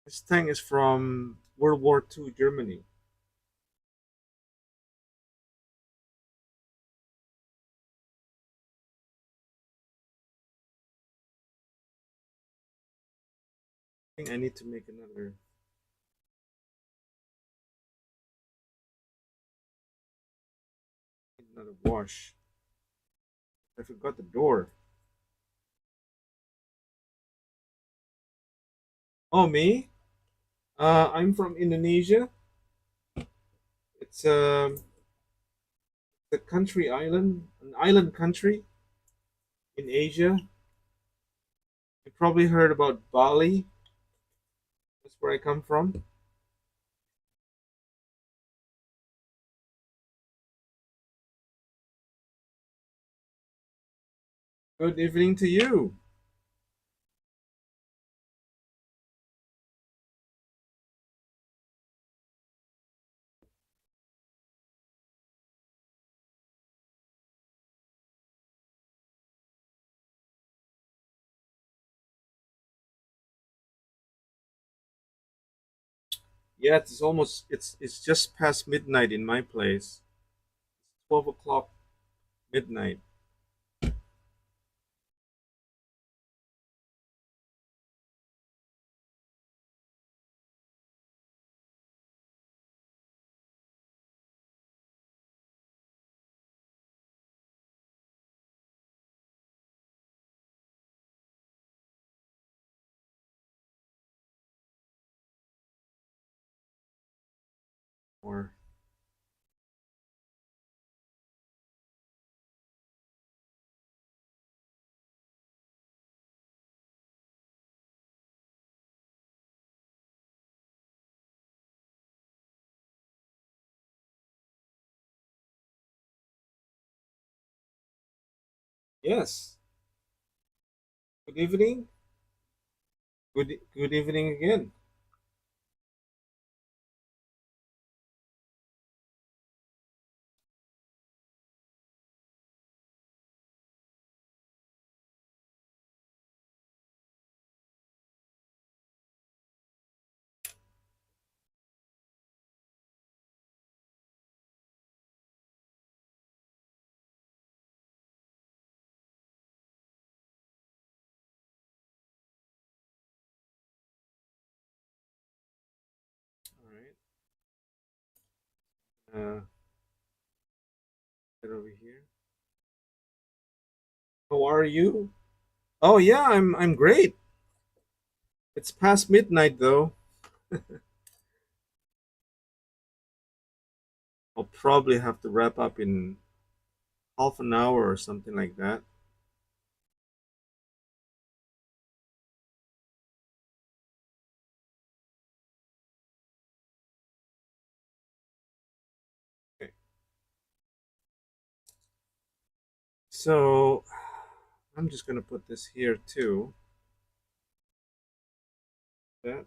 This tank is from World War II Germany. I think I need to make another wash. I forgot the door. Oh, me? I'm from Indonesia. It's the country island, an island country in Asia. You probably heard about Bali. That's where I come from. Good evening to you. Yeah, it's just past midnight in my place. 12 o'clock midnight. Or yes. Good evening. Good evening again. All right. Get over here. How are you? Oh yeah, I'm great. It's past midnight though. I'll probably have to wrap up in half an hour or something like that. Okay. So I'm just gonna put this here too. That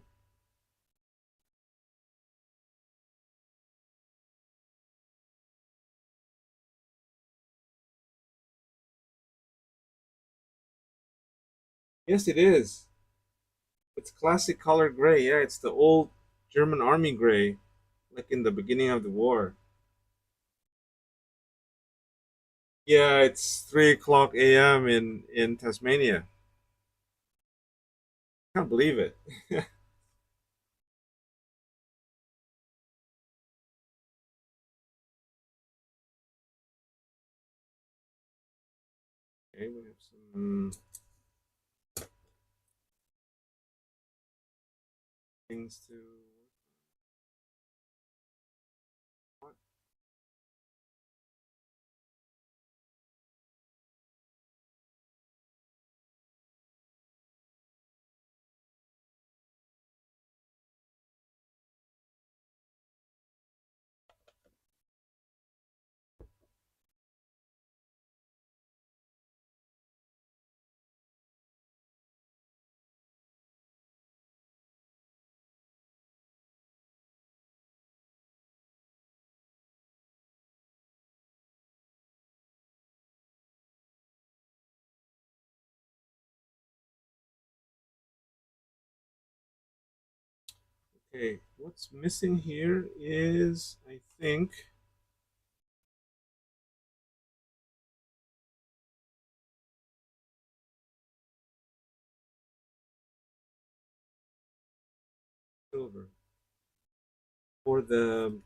yes, it is. It's classic color gray. Yeah, it's the old German army gray, like in the beginning of the war. Yeah, it's 3 o'clock a.m. in Tasmania. Can't believe it. Okay, we have some things to. Okay, what's missing here is I think silver. For the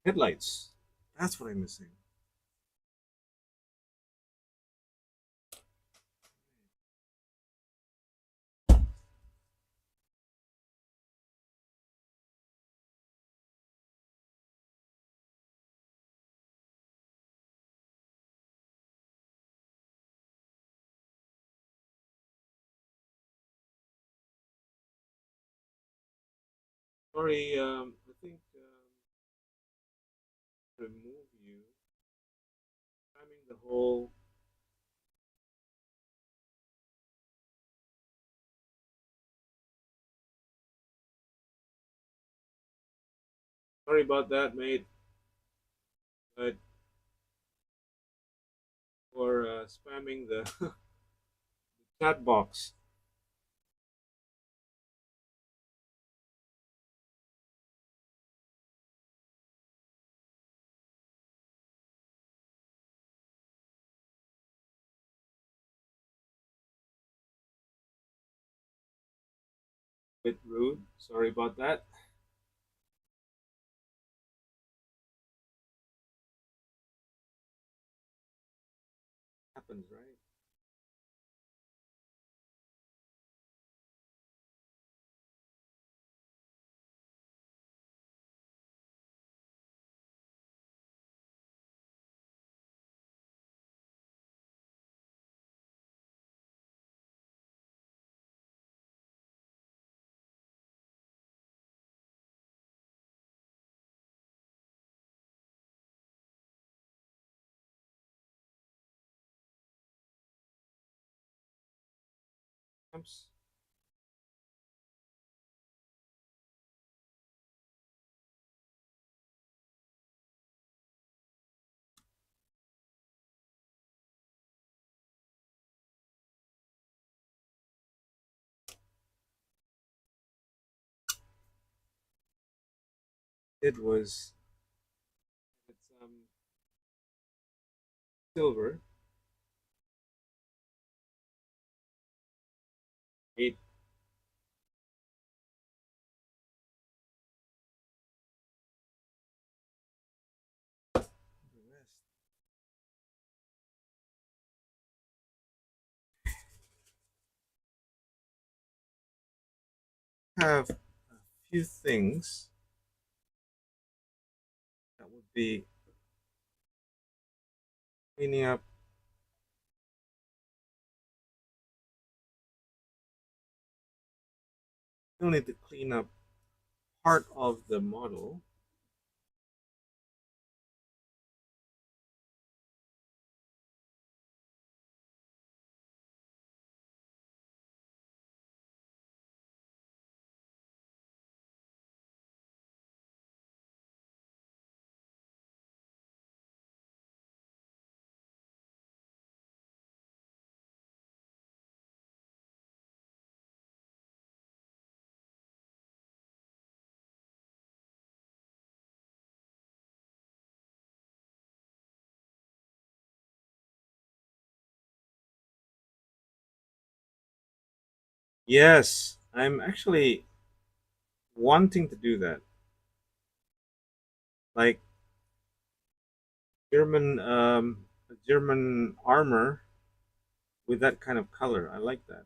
headlights, that's what I'm missing. Sorry, I think remove you. Timing the whole. Sorry about that, mate. But for spamming the chat box a bit rude. Sorry about that. Happens, right? Oops. It was it's silver. Eight the rest. Have a few things that would be cleaning up. Still need to clean up part of the model. Yes, I'm actually wanting to do that. Like German armor with that kind of color. I like that.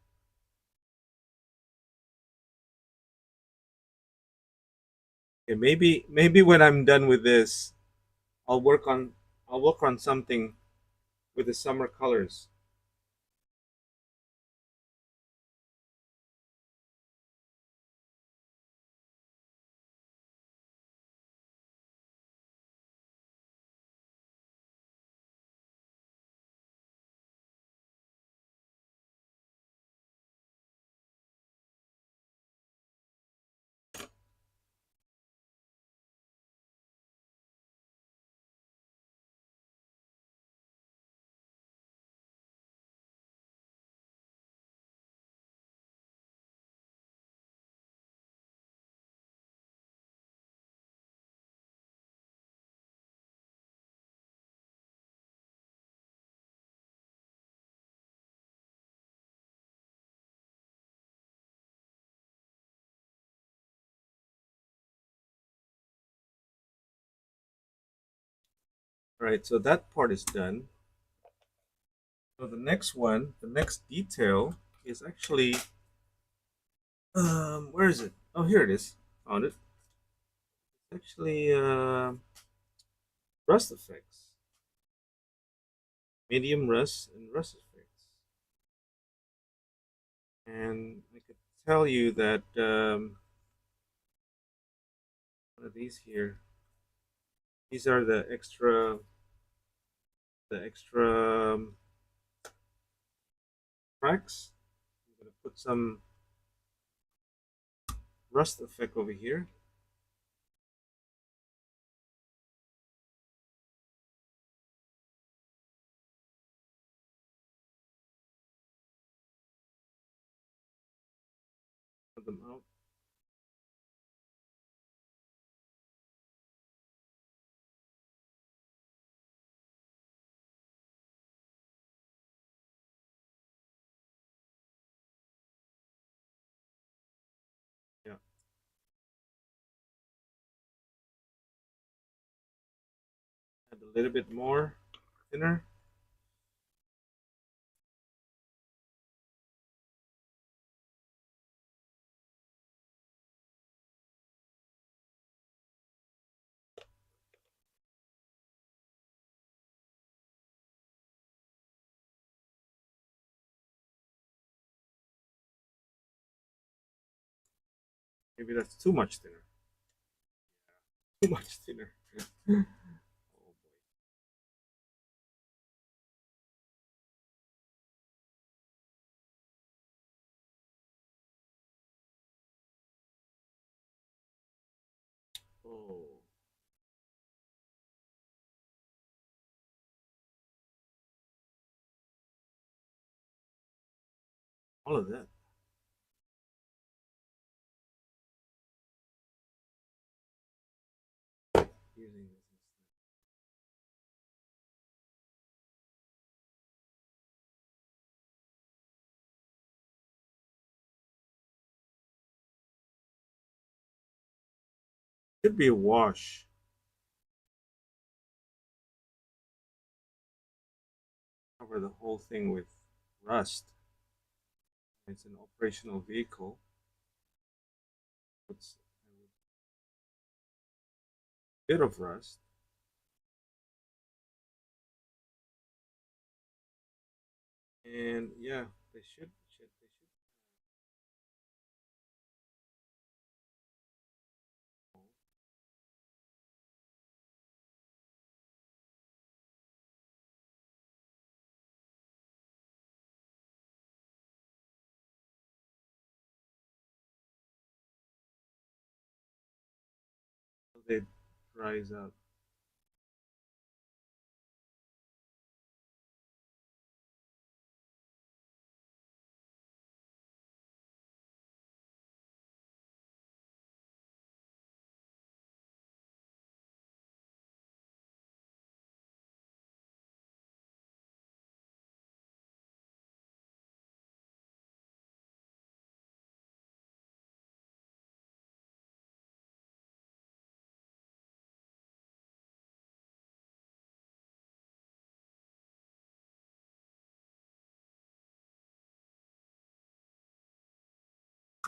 Okay, maybe when I'm done with this, I'll work on I'll work on something with the summer colors. All right, so that part is done. So the next one, the next detail is actually, where is it? Oh, here it is. Found it. Actually, rust effects, medium rust and rust effects. And I could tell you that one of these here, these are the extra cracks. I'm gonna put some rust effect over here. Put them out. Yeah, add a little bit more thinner. Maybe that's too much thinner. Too much thinner. Oh boy. Oh, all of that. Using this could be a wash. Cover the whole thing with rust. It's an operational vehicle. It's a bit of rust. And yeah, they should. They dries out.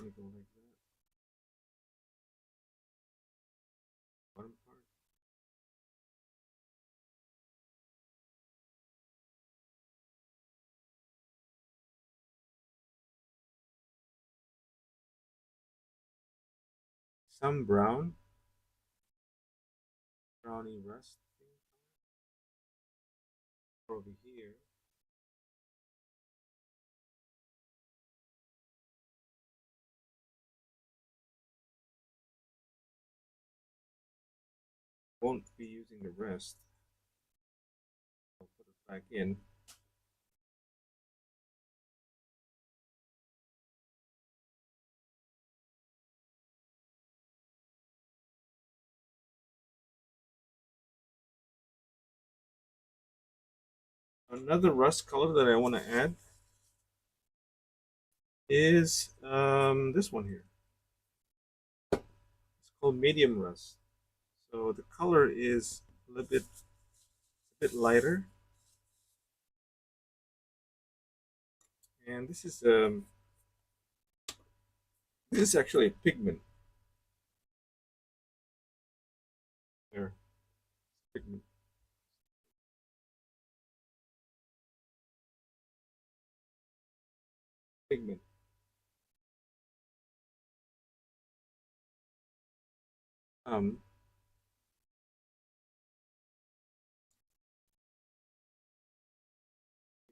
You go like that. Bottom part. Some browny rust thing over here. Won't be using the rest. I'll put it back in. Another rust color that I want to add is this one here. It's called medium rust. So the color is a little bit bit lighter. And this is actually a pigment. There, pigment, pigment. Um,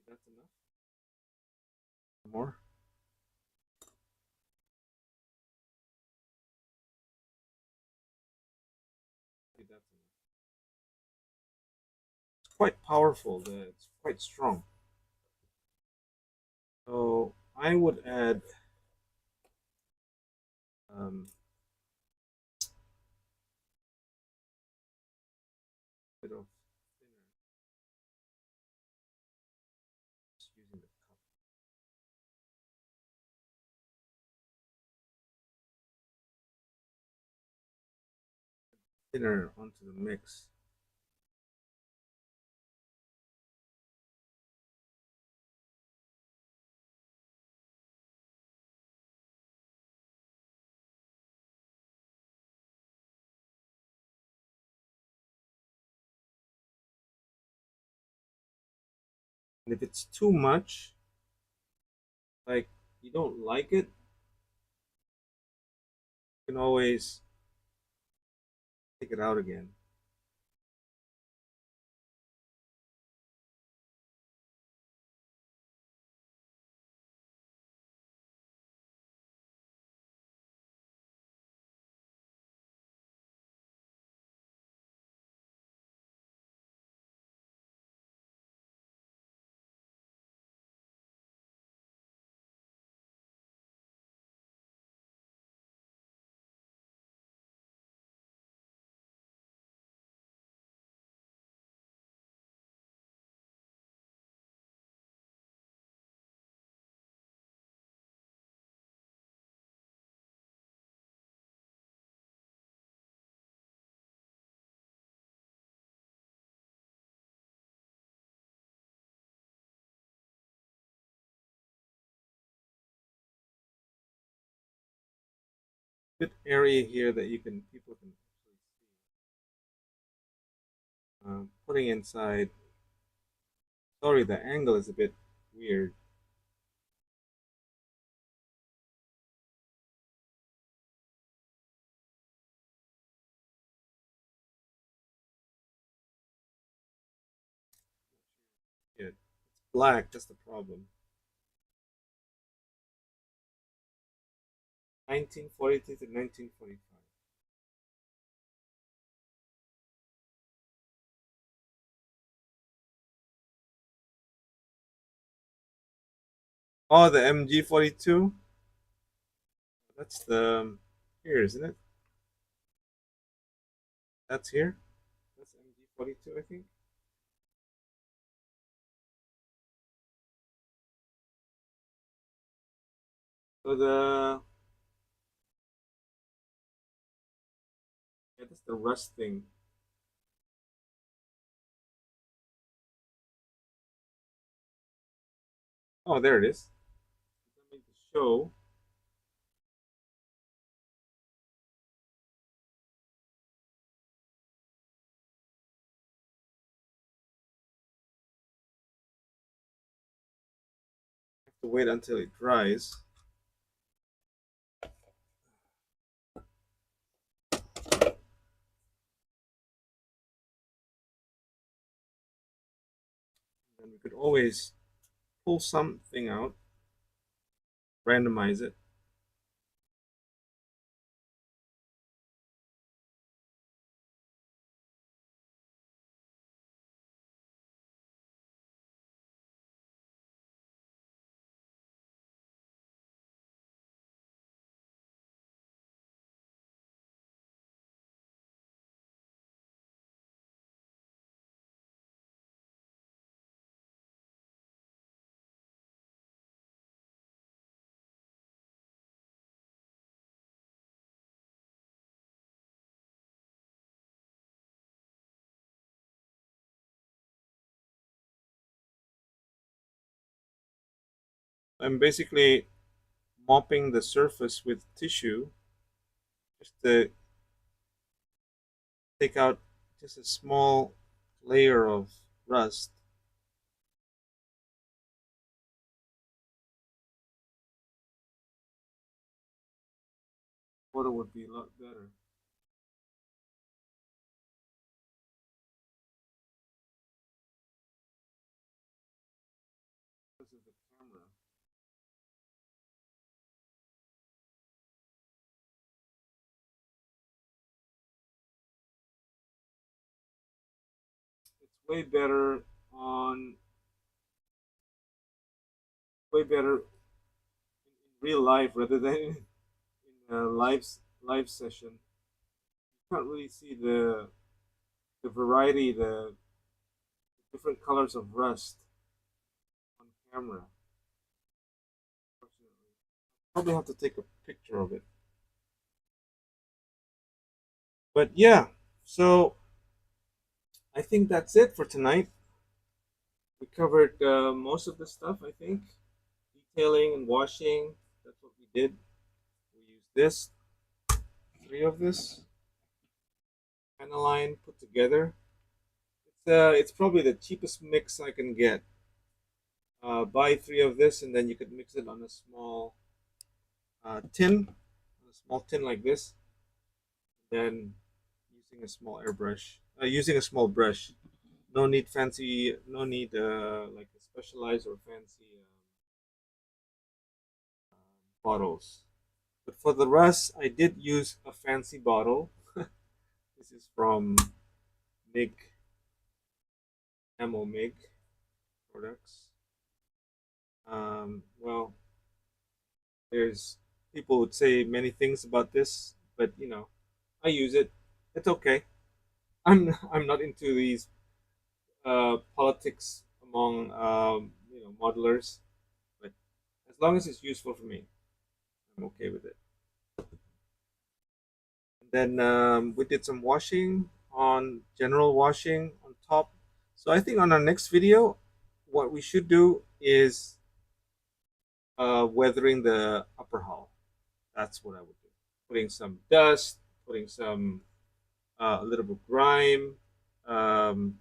that's enough. More. That's enough. It's quite powerful. It's quite strong. So I would add um, a bit of thinner. Just using the cup. Thinner onto the mix. And if it's too much, like you don't like it, you can always take it out again. Bit area here that people can putting inside. Sorry, the angle is a bit weird. Yeah, it's black. That's the problem. 1942 to 1945. Oh, the MG42. That's the here, isn't it? That's here. That's MG42, I think. So the yeah, that's the rust thing. Oh, there it is. Let me show. I have to wait until it dries. And we could always pull something out, randomize it. I'm basically mopping the surface with tissue just to take out just a small layer of rust. Photo would be a lot better. This is the camera. It's on way better in real life rather than in a live session. You can't really see the variety, the different colors of rust on camera. Unfortunately, probably have to take a picture of it. But yeah, so I think that's it for tonight. We covered most of the stuff. I think detailing and washing. That's what we did. We used this, three of this aniline put together. It's probably the cheapest mix I can get. Buy three of this, and then you could mix it on a small tin, a small tin like this. Then using a small airbrush, using a small brush. No need fancy, no need like a specialized or fancy bottles. But for the rest, I did use a fancy bottle. This is from MIG, MIG products. Well, there's people would say many things about this, but I use it. It's okay. I'm not into these politics among modelers, but as long as it's useful for me, I'm okay with it. And then we did some washing on general washing on top. So I think on our next video, what we should do is weathering the upper hull. That's what I would do. Putting some dust, putting some a little bit of grime, um,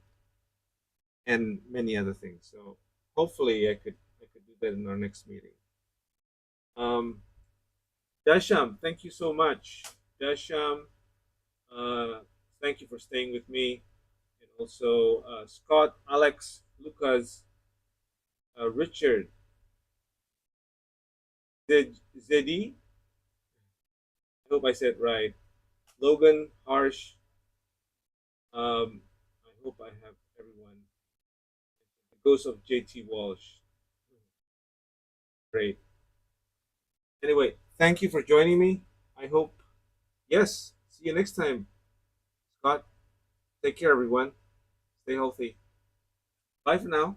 and many other things. So hopefully I could do that in our next meeting. Um, Dasham, thank you so much. Dasham, uh, thank you for staying with me, and also Scott, Alex, Lucas, Richard, Zedi. I hope I said right. Logan, Harsh. I hope I have everyone. The ghost of JT Walsh. Great. Anyway, thank you for joining me. I hope, yes, see you next time. Scott, take care, everyone. Stay healthy. Bye for now.